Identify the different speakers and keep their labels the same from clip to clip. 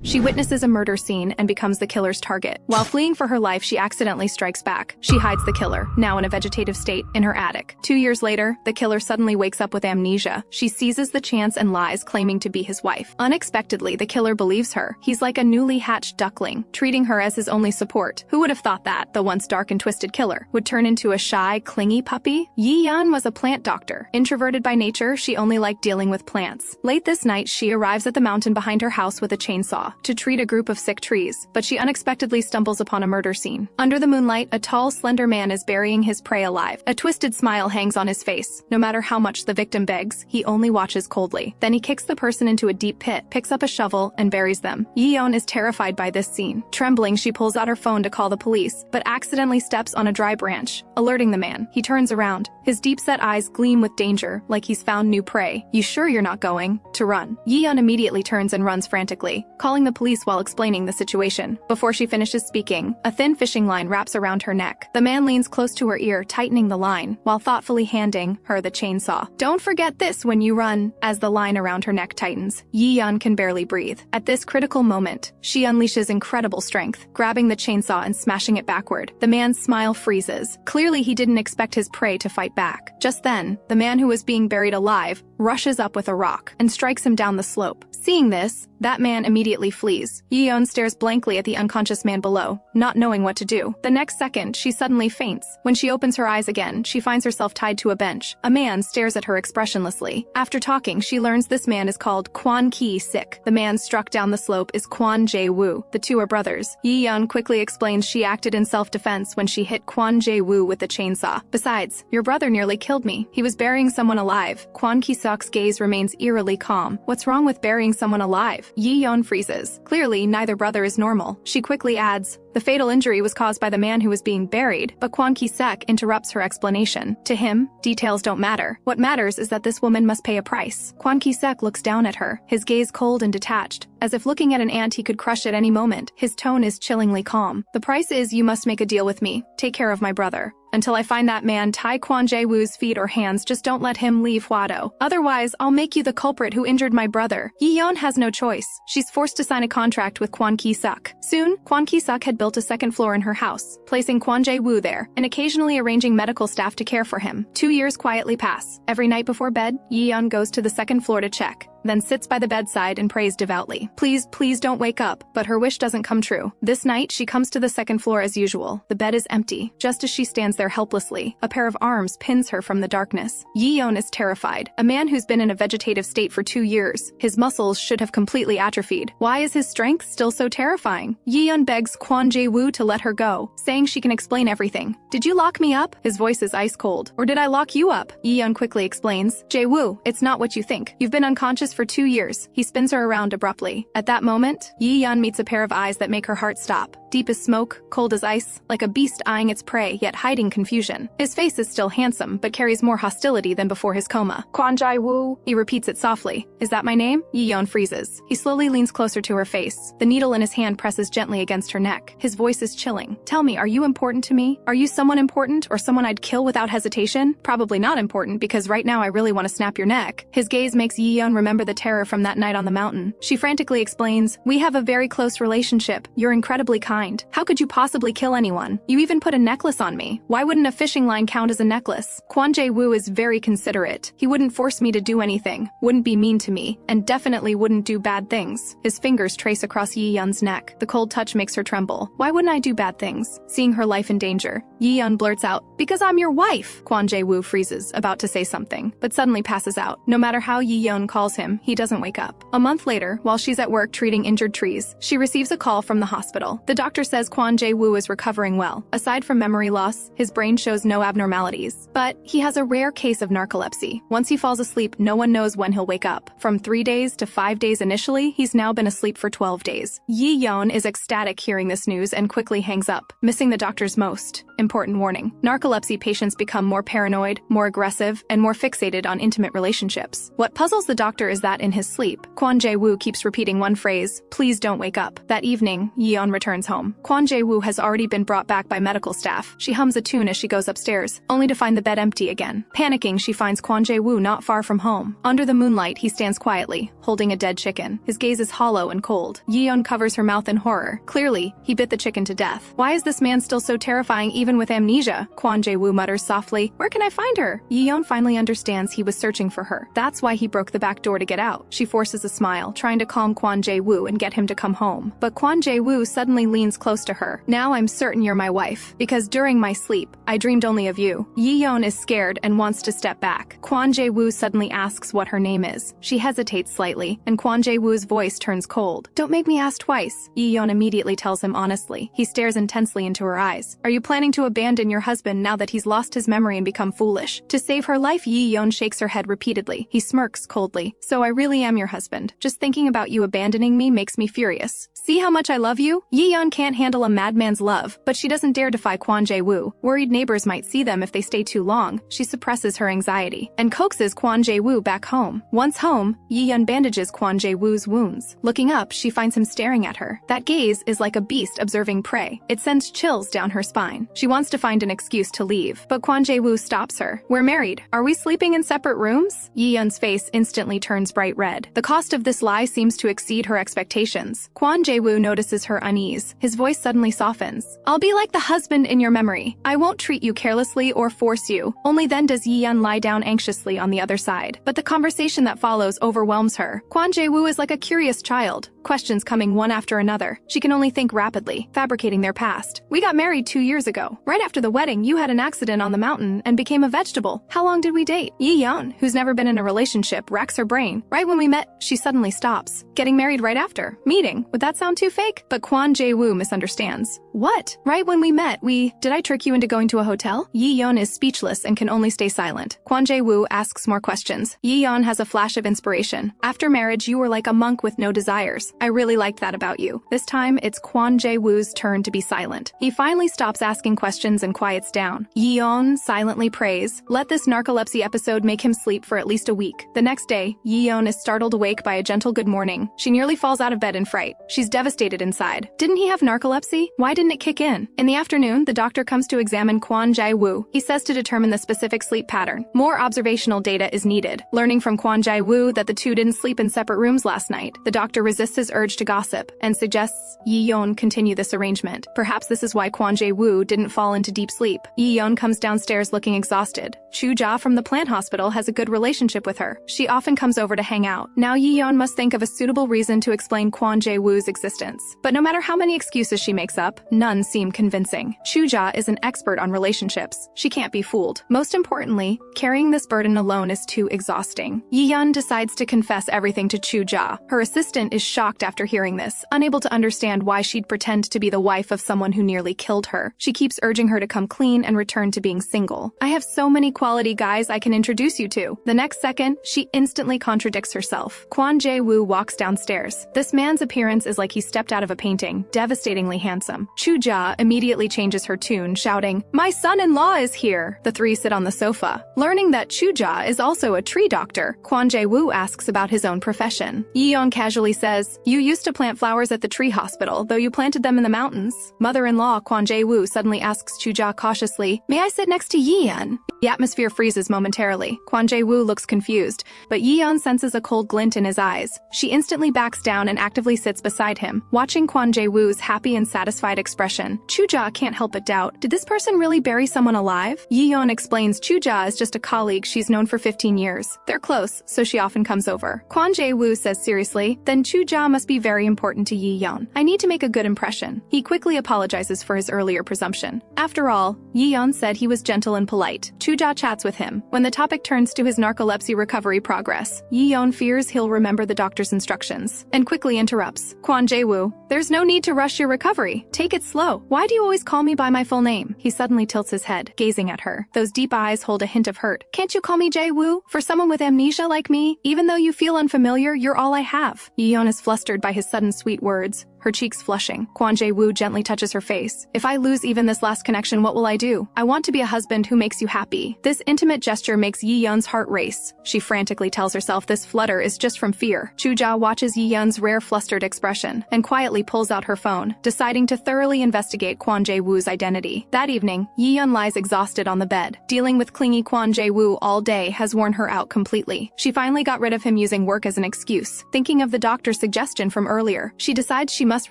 Speaker 1: She witnesses a murder scene and becomes the killer's target. While fleeing for her life, she accidentally strikes back. She hides the killer, now in a vegetative state, in her attic. 2 years later, the killer suddenly wakes up with amnesia. She seizes the chance and lies, claiming to be his wife. Unexpectedly, the killer believes her. He's like a newly hatched duckling, treating her as his only support. Who would have thought that the once dark and twisted killer would turn into a shy, clingy puppy? Yi-yeon was a plant doctor. Introverted by nature, she only liked dealing with plants. Late this night, she arrives at the mountain behind her house with a chainsaw to treat a group of sick trees, but she unexpectedly stumbles upon a murder scene. Under the moonlight, a tall, slender man is burying his prey alive. A twisted smile hangs on his face. No matter how much the victim begs, he only watches coldly. Then he kicks the person into a deep pit, picks up a shovel, and buries them. Yi-yeon is terrified by this scene. Trembling, she pulls out her phone to call the police, but accidentally steps on a dry branch, alerting the man. He turns around. His deep-set eyes gleam with danger, like he's found new prey. "You sure you're not going to run?" Yi-yeon immediately turns and runs frantically, calling the police while explaining the situation. Before she finishes speaking, a thin fishing line wraps around her neck. The man leans close to her ear, tightening the line, while thoughtfully handing her the chainsaw. "Don't forget this when you run." As the line around her neck tightens, Yi-yeon can barely breathe. At this critical moment, she unleashes incredible strength, grabbing the chainsaw and smashing it backward. The man's smile freezes. Clearly, he didn't expect his prey to fight back. Just then, the man who was being buried alive rushes up with a rock and strikes him down the slope. Seeing this, that man immediately flees. Yi-yeon stares blankly at the unconscious man below, not knowing what to do. The next second, she suddenly faints. When she opens her eyes again, she finds herself tied to a bench. A man stares at her expressionlessly. After talking, she learns this man is called Kwon Ki-sik. The man struck down the slope is Kwon Jae-woo. The two are brothers. Yi-yeon quickly explains she acted in self-defense when she hit Kwon Jae-woo with the chainsaw. "Besides, your brother nearly killed me. He was burying someone alive." Kwon Ki-suk's gaze remains eerily calm. "What's wrong with burying someone alive?" Yi-yeon freezes. Clearly, neither brother is normal. She quickly adds, "The fatal injury was caused by the man who was being buried," but Kwon Ki-suk interrupts her explanation. To him, details don't matter. What matters is that this woman must pay a price. Kwon Ki-suk looks down at her, his gaze cold and detached, as if looking at an ant he could crush at any moment. His tone is chillingly calm. "The price is you must make a deal with me. Take care of my brother. Until I find that man, tie Kwon Jae-woo's feet or hands, just don't let him leave Hwado. Otherwise, I'll make you the culprit who injured my brother." Yi-yeon has no choice. She's forced to sign a contract with Kwon Ki-suk. Soon, Kwon Ki-suk had built a second floor in her house, placing Kwon Jae-woo there, and occasionally arranging medical staff to care for him. 2 years quietly pass. Every night before bed, Yi-yeon goes to the second floor to check, then sits by the bedside and prays devoutly. "Please, please don't wake up," but her wish doesn't come true. This night, she comes to the second floor as usual. The bed is empty. Just as she stands there helplessly, a pair of arms pins her from the darkness. Yi-yeon is terrified. A man who's been in a vegetative state for 2 years. His muscles should have completely atrophied. Why is his strength still so terrifying? Yi-yeon begs Kwon Jae-woo to let her go, saying she can explain everything. "Did you lock me up?" His voice is ice cold. "Or did I lock you up?" Yi-yeon quickly explains. "Jae-woo, it's not what you think. You've been unconscious for 2 years. He spins her around abruptly. At that moment, Yi-yeon meets a pair of eyes that make her heart stop. Deep as smoke, cold as ice, like a beast eyeing its prey, yet hiding confusion. His face is still handsome, but carries more hostility than before his coma. "Kwon Jae-woo," he repeats it softly. "Is that my name?" Yi-yeon freezes. He slowly leans closer to her face. The needle in his hand presses gently against her neck. His voice is chilling. "Tell me, are you important to me? Are you someone important, or someone I'd kill without hesitation?" "Probably not important, because right now I really want to snap your neck." His gaze makes Yi-yeon remember the terror from that night on the mountain. She frantically explains, "We have a very close relationship. You're incredibly kind. How could you possibly kill anyone? You even put a necklace on me. Why wouldn't a fishing line count as a necklace?" Kwon Jae-woo is very considerate. He wouldn't force me to do anything, wouldn't be mean to me, and definitely wouldn't do bad things. His fingers trace across Yi-yeon's neck. The cold touch makes her tremble. "Why wouldn't I do bad things?" Seeing her life in danger, Yi-yeon blurts out, "Because I'm your wife." Kwon Jae-woo freezes, about to say something, but suddenly passes out. No matter how Yi-yeon calls him, he doesn't wake up. A month later, while she's at work treating injured trees, she receives a call from the hospital. The doctor says Kwon Jae-woo is recovering well. Aside from memory loss, his brain shows no abnormalities. But he has a rare case of narcolepsy. Once he falls asleep, no one knows when he'll wake up. From 3 days to 5 days initially, he's now been asleep for 12 days. Yi-yeon is ecstatic hearing this news and quickly hangs up, missing the doctor's most important warning. Narcolepsy patients become more paranoid, more aggressive, and more fixated on intimate relationships. What puzzles the doctor is that in his sleep, Kwon Jae-woo keeps repeating one phrase, "Please don't wake up." That evening, Yi-yeon returns home. home. Kwon Jae-woo has already been brought back by medical staff. She hums a tune as she goes upstairs, only to find the bed empty again. Panicking, she finds Kwon Jae-woo not far from home. Under the moonlight, he stands quietly, holding a dead chicken. His gaze is hollow and cold. Yeon covers her mouth in horror. Clearly, he bit the chicken to death. Why is this man still so terrifying even with amnesia? Kwon Jae-woo mutters softly, "Where can I find her?" Yeon finally understands he was searching for her. That's why he broke the back door to get out. She forces a smile, trying to calm Kwon Jae-woo and get him to come home. But Kwon Jae-woo suddenly leans close to her. "Now I'm certain you're my wife, because during my sleep, I dreamed only of you." Yeon is scared and wants to step back. Kwon Jae-woo suddenly asks what her name is. She hesitates slightly, and Kwon Jae-woo's voice turns cold. "Don't make me ask twice." Yeon immediately tells him honestly. He stares intensely into her eyes. "Are you planning to abandon your husband now that he's lost his memory and become foolish?" To save her life, Yeon shakes her head repeatedly. He smirks coldly. "So I really am your husband. Just thinking about you abandoning me makes me furious. See how much I love you?" Yeon can't handle a madman's love, but she doesn't dare defy Kwon Jae-woo. Worried neighbors might see them if they stay too long. She suppresses her anxiety and coaxes Kwon Jae-woo back home. Once home, Yeon bandages Kwon Jae-woo's wounds. Looking up, she finds him staring at her. That gaze is like a beast observing prey. It sends chills down her spine. She wants to find an excuse to leave, but Kwon Jae-woo stops her. "We're married. Are we sleeping in separate rooms?" Yeon's face instantly turns bright red. The cost of this lie seems to exceed her expectations. Kwon Jae-woo notices her unease. His voice suddenly softens. "I'll be like the husband in your memory. I won't treat you carelessly or force you." Only then does Yeon lie down anxiously on the other side. But the conversation that follows overwhelms her. Kwon Jae-woo is like a curious child, questions coming one after another. She can only think rapidly, fabricating their past. "We got married 2 years ago. Right after the wedding, you had an accident on the mountain and became a vegetable. How long did we date?" Yeon, who's never been in a relationship, racks her brain. "Right when we met," she suddenly stops. "Getting married right after. Meeting. Would that sound too fake?" But Kwon Jae-woo misunderstands. "What? Right when we met, did I trick you into going to a hotel?" Yeon is speechless and can only stay silent. Kwon Jae-woo asks more questions. Yeon has a flash of inspiration. "After marriage, you were like a monk with no desires. I really liked that about you." This time, it's Kwon Jae-woo's turn to be silent. He finally stops asking questions and quiets down. Yeon silently prays. Let this narcolepsy episode make him sleep for at least a week. The next day, Yeon is startled awake by a gentle good morning. She nearly falls out of bed in fright. She's devastated inside. Didn't he have narcolepsy? Why didn't it kick in? In the afternoon, the doctor comes to examine Kwon Jae-woo. He says to determine the specific sleep pattern. More observational data is needed. Learning from Kwon Jae-woo that the two didn't sleep in separate rooms last night, the doctor resists his urge to gossip and suggests Yeon continue this arrangement. Perhaps this is why Kwon Jae-woo didn't fall into deep sleep. Yeon comes downstairs looking exhausted. Chu-ja from the plant hospital has a good relationship with her. She often comes over to hang out. Now Yeon must think of a suitable reason to explain Kwon Jae-woo's existence. But no matter how many excuses she makes up, none seem convincing. Chu-ja is an expert on relationships. She can't be fooled. Most importantly, carrying this burden alone is too exhausting. Yeon decides to confess everything to Chu-ja. Her assistant is shocked after hearing this, unable to understand why she'd pretend to be the wife of someone who nearly killed her. She keeps urging her to come clean and return to being single. "I have so many quality guys I can introduce you to." The next second, she instantly contradicts herself. Kwon Jae-woo walks downstairs. This man's appearance is like he stepped out of a painting, devastatingly handsome. Chu-ja immediately changes her tune, shouting, "My son-in-law is here!" The three sit on the sofa. Learning that Chu-ja is also a tree doctor, Kwon Jae-woo asks about his own profession. Yeon casually says, "You used to plant flowers at the tree hospital, though you planted them in the mountains." Mother-in-law Kwon Jae-woo suddenly asks Chu-ja cautiously, "May I sit next to Yeon?" The atmosphere freezes momentarily. Kwon Jae-woo looks confused, but Yeon senses a cold glint in his eyes. She instantly backs down and actively sits beside him. Watching Kwon Jae-woo's happy and satisfied expression, Chu-ja can't help but doubt, did this person really bury someone alive? Yeon explains Chu-ja is just a colleague she's known for 15 years. They're close, so she often comes over. Kwon Jae-woo says seriously, "Then Chu-ja must be very important to Yeon. I need to make a good impression." He quickly apologizes for his earlier presumption. After all, Yeon said he was gentle and polite. Chu-ja chats with him. When the topic turns to his narcolepsy recovery progress, Yeon fears he'll remember the doctor's instructions, and quickly interrupts. "Kwon Jae-woo, there's no need to rush your recovery. Take it slow. Why do you always call me by my full name?" He suddenly tilts his head, gazing at her. Those deep eyes hold a hint of hurt. "Can't you call me Jae-woo? For someone with amnesia like me, even though you feel unfamiliar, you're all I have." Yeon is flustered by his sudden sweet words. her cheeks flushing. Kwon Jae-woo gently touches her face. If I lose even this last connection, what will I do? I want to be a husband who makes you happy. This intimate gesture makes Yi-yeon's heart race. She frantically tells herself this flutter is just from fear. Chu-ja watches Yi-yeon's rare flustered expression and quietly pulls out her phone, deciding to thoroughly investigate Kwon Jae-woo's identity. That evening, Yi-yeon lies exhausted on the bed. Dealing with clingy Kwon Jae-woo all day has worn her out completely. She finally got rid of him using work as an excuse. Thinking of the doctor's suggestion from earlier, she decides she must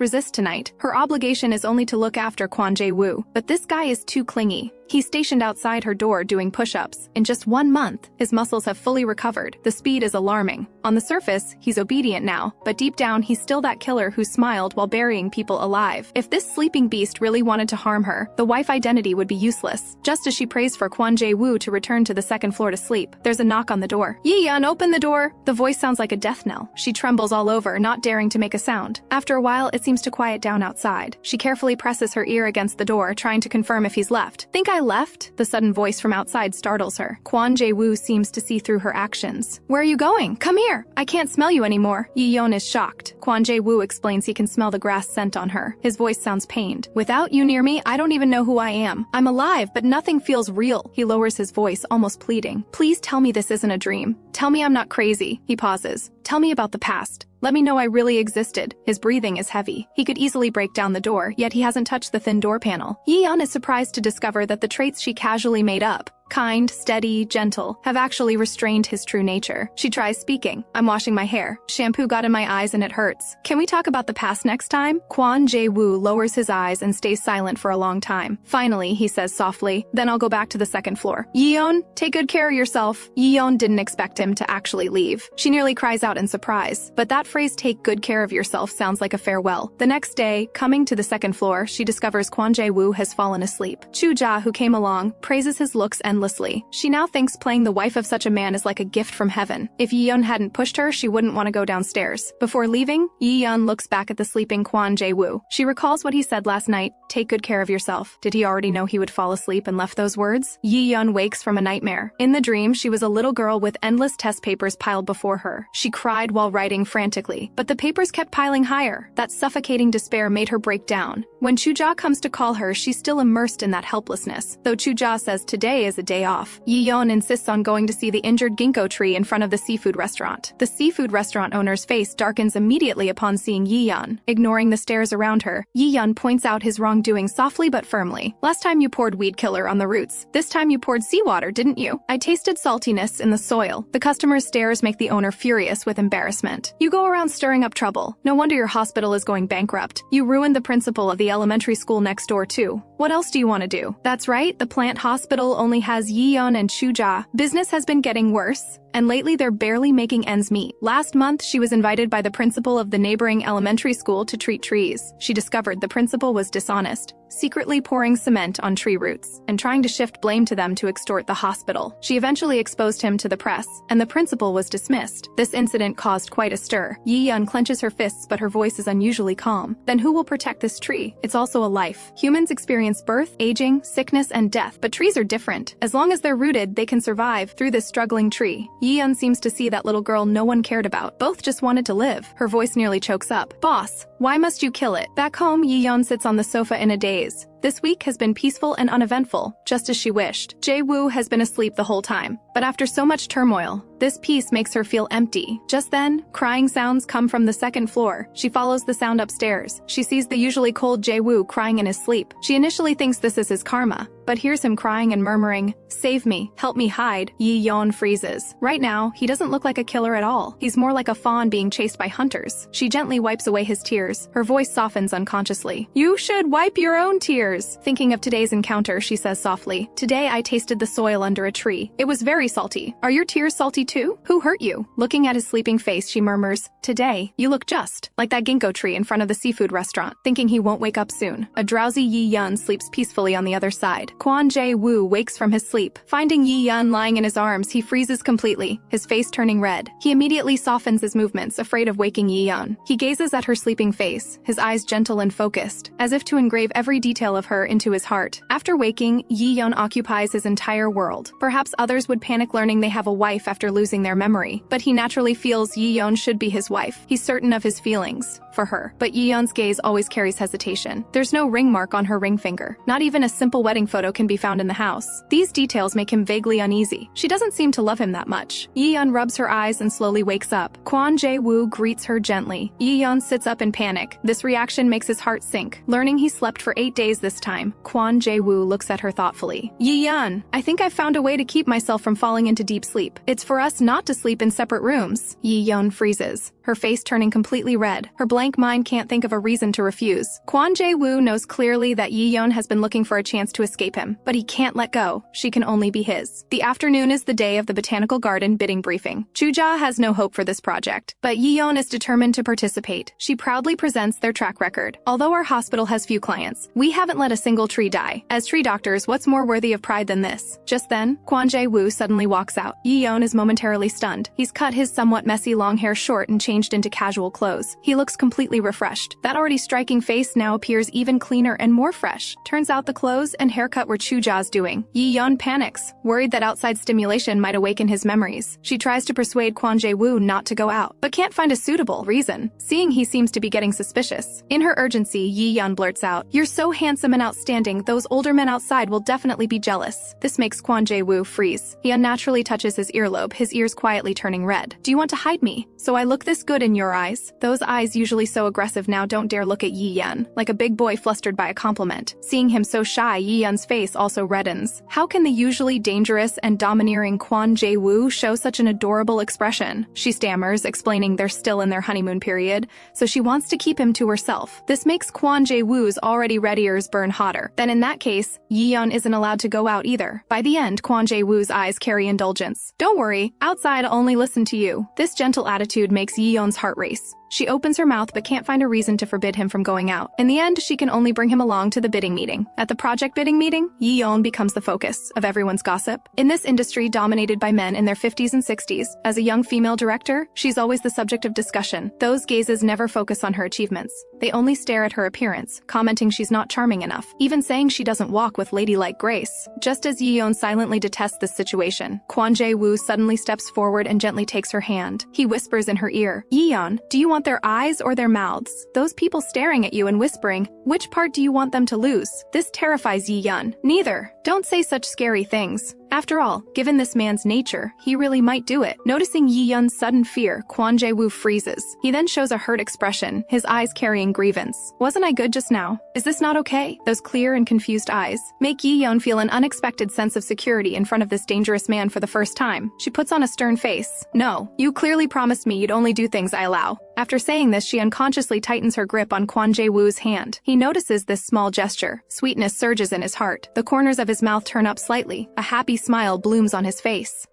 Speaker 1: resist tonight. Her obligation is only to look after Kwon Jae-woo, but this guy is too clingy. He's stationed outside her door doing push-ups. In just 1 month, his muscles have fully recovered. The speed is alarming. On the surface, he's obedient now, but deep down he's still that killer who smiled while burying people alive. If this sleeping beast really wanted to harm her, the wife identity would be useless. Just as she prays for Kwon Jae-woo to return to the second floor to sleep, there's a knock on the door. "Yi-yeon, open the door!" The voice sounds like a death knell. She trembles all over, not daring to make a sound. After a while, it seems to quiet down outside. She carefully presses her ear against the door, trying to confirm if he's left. "Think I left?" The sudden voice from outside startles her. Kwon Jae-woo seems to see through her actions. "Where are you going? Come here! I can't smell you anymore." Yi-yeon is shocked. Kwon Jae-woo explains he can smell the grass scent on her. His voice sounds pained. "Without you near me, I don't even know who I am. I'm alive, but nothing feels real." He lowers his voice, almost pleading. "Please tell me this isn't a dream. Tell me I'm not crazy." He pauses. "Tell me about the past. Let me know I really existed." His breathing is heavy. He could easily break down the door, yet he hasn't touched the thin door panel. Yi-yeon is surprised to discover that the traits she casually made up, kind, steady, gentle, have actually restrained his true nature. She tries speaking. "I'm washing my hair. Shampoo got in my eyes and it hurts. Can we talk about the past next time?" Kwon Jae-woo lowers his eyes and stays silent for a long time. Finally, he says softly, "Then I'll go back to the second floor." "Yi-yeon, take good care of yourself." Yi-yeon didn't expect him to actually leave. She nearly cries out in surprise. But that phrase, "take good care of yourself," sounds like a farewell. The next day, coming to the second floor, she discovers Kwon Jae-woo has fallen asleep. Chu-ja, who came along, praises his looks endlessly. She now thinks playing the wife of such a man is like a gift from heaven. If Yi-yeon hadn't pushed her, she wouldn't want to go downstairs. Before leaving, Yi-yeon looks back at the sleeping Kwon Jae-woo. She recalls what he said last night, "Take good care of yourself." Did he already know he would fall asleep and left those words? Yi-yeon wakes from a nightmare. In the dream, she was a little girl with endless test papers piled before her. She cried while writing frantically, but the papers kept piling higher. That suffocating despair made her break down. When Chu-ja comes to call her, she's still immersed in that helplessness. Though Chu-ja says today is a day off, Yi-yeon insists on going to see the injured ginkgo tree in front of the seafood restaurant. The seafood restaurant owner's face darkens immediately upon seeing Yi-yeon. Ignoring the stares around her, Yi-yeon points out his wrongdoing softly but firmly. "Last time you poured weed killer on the roots. This time you poured seawater, didn't you? I tasted saltiness in the soil." The customer's stares make the owner furious with embarrassment. "You go around stirring up trouble. No wonder your hospital is going bankrupt. You ruined the principal of the elementary school next door too. What else do you want to do?" That's right, the plant hospital only has Yi-yeon and Chu-ja. Business has been getting worse, and lately they're barely making ends meet. Last month, she was invited by the principal of the neighboring elementary school to treat trees. She discovered the principal was dishonest, secretly pouring cement on tree roots and trying to shift blame to them to extort the hospital. She eventually exposed him to the press, and the principal was dismissed. This incident caused quite a stir. Yi-yeon clenches her fists, but her voice is unusually calm. "Then who will protect this tree? It's also a life. Humans experience birth, aging, sickness, and death, but trees are different. As long as they're rooted, they can survive through this struggling tree." Yi-yeon seems to see that little girl no one cared about. Both just wanted to live. Her voice nearly chokes up. "Boss, why must you kill it?" Back home, Yi-yeon sits on the sofa in a daze. This week has been peaceful and uneventful, just as she wished. Jae-woo has been asleep the whole time, but after so much turmoil, this peace makes her feel empty. Just then, crying sounds come from the second floor. She follows the sound upstairs. She sees the usually cold Jae-woo crying in his sleep. She initially thinks this is his karma, but hears him crying and murmuring, "Save me, help me hide." Yi-yeon freezes. Right now, he doesn't look like a killer at all. He's more like a fawn being chased by hunters. She gently wipes away his tears. Her voice softens unconsciously. "You should wipe your own tears." Thinking of today's encounter, she says softly, "Today I tasted the soil under a tree. It was very salty. Are your tears salty too? Who hurt you?" Looking at his sleeping face, she murmurs, "Today, you look just like that ginkgo tree in front of the seafood restaurant." Thinking he won't wake up soon, a drowsy Yi-yeon sleeps peacefully on the other side. Kwon Jae-woo wakes from his sleep. Finding Yi-yeon lying in his arms, he freezes completely, his face turning red. He immediately softens his movements, afraid of waking Yi-yeon. He gazes at her sleeping face, his eyes gentle and focused, as if to engrave every detail of her into his heart. After waking, Yi-yeon occupies his entire world. Perhaps others would panic learning they have a wife after losing their memory, but he naturally feels Yi-yeon should be his wife. He's certain of his feelings. for her. But Yeon's gaze always carries hesitation. There's no ring mark on her ring finger. Not even a simple wedding photo can be found in the house. These details make him vaguely uneasy. She doesn't seem to love him that much. Yeon rubs her eyes and slowly wakes up. Kwon Jae-woo greets her gently. Yeon sits up in panic. This reaction makes his heart sink. Learning he slept for 8 days this time, Kwon Jae-woo looks at her thoughtfully. Yeon, I think I've found a way to keep myself from falling into deep sleep. It's for us not to sleep in separate rooms. Yeon freezes, her face turning completely red. Her blank mind can't think of a reason to refuse. Kwon Jae-woo knows clearly that Yeon has been looking for a chance to escape him, but he can't let go. She can only be his. The afternoon is the day of the botanical garden bidding briefing. Chuja has no hope for this project, but Yeon is determined to participate. She proudly presents their track record. Although our hospital has few clients, we haven't let a single tree die. As tree doctors, what's more worthy of pride than this? Just then, Kwon Jae-woo suddenly walks out. Yeon is momentarily stunned. He's cut his somewhat messy long hair short and changed into casual clothes. He looks completely refreshed. That already striking face now appears even cleaner and more fresh. Turns out the clothes and haircut were Chuja's doing. Yeon panics, worried that outside stimulation might awaken his memories. She tries to persuade Kwon Jae-woo not to go out, but can't find a suitable reason, seeing he seems to be getting suspicious. In her urgency, Yeon blurts out, "You're so handsome and outstanding, those older men outside will definitely be jealous." This makes Kwon Jae-woo freeze. He unnaturally touches his earlobe, his ears quietly turning red. "Do you want to hide me? So I look this good in your eyes?" Those eyes, usually so aggressive now, don't dare look at Yeon, like a big boy flustered by a compliment. Seeing him so shy, Yeon's face also reddens. How can the usually dangerous and domineering Kwon Jae-woo show such an adorable expression? She stammers, explaining they're still in their honeymoon period, so she wants to keep him to herself. This makes Kwon Jae-woo's already red ears burn hotter. Then in that case, Yeon isn't allowed to go out either. By the end, Kwon Jae-woo's eyes carry indulgence. "Don't worry, outside I'll only listen to you." This gentle attitude makes Yeon's heart race. She opens her mouth but can't find a reason to forbid him from going out. In the end, she can only bring him along to the bidding meeting. At the project bidding meeting, Yeon becomes the focus of everyone's gossip. In this industry dominated by men in their 50s and 60s, as a young female director, she's always the subject of discussion. Those gazes never focus on her achievements. They only stare at her appearance, commenting she's not charming enough, even saying she doesn't walk with ladylike grace. Just as Yeon silently detests this situation, Kwon Jae-woo suddenly steps forward and gently takes her hand. He whispers in her ear, "Yeon, do you want their eyes or their mouths? Those people staring at you and whispering, which part do you want them to lose?" This terrifies Yeon. "Neither. Don't say such scary things." After all, given this man's nature, he really might do it. Noticing Yeon's sudden fear, Kwon Jae-woo freezes. He then shows a hurt expression, his eyes carrying grievance. "Wasn't I good just now? Is this not okay?" Those clear and confused eyes make Yeon feel an unexpected sense of security in front of this dangerous man for the first time. She puts on a stern face. "No, you clearly promised me you'd only do things I allow." After saying this, she unconsciously tightens her grip on Kwon Jae-woo's hand. He notices this small gesture. Sweetness surges in his heart. The corners of his mouth turn up slightly. A happy smile blooms on his face.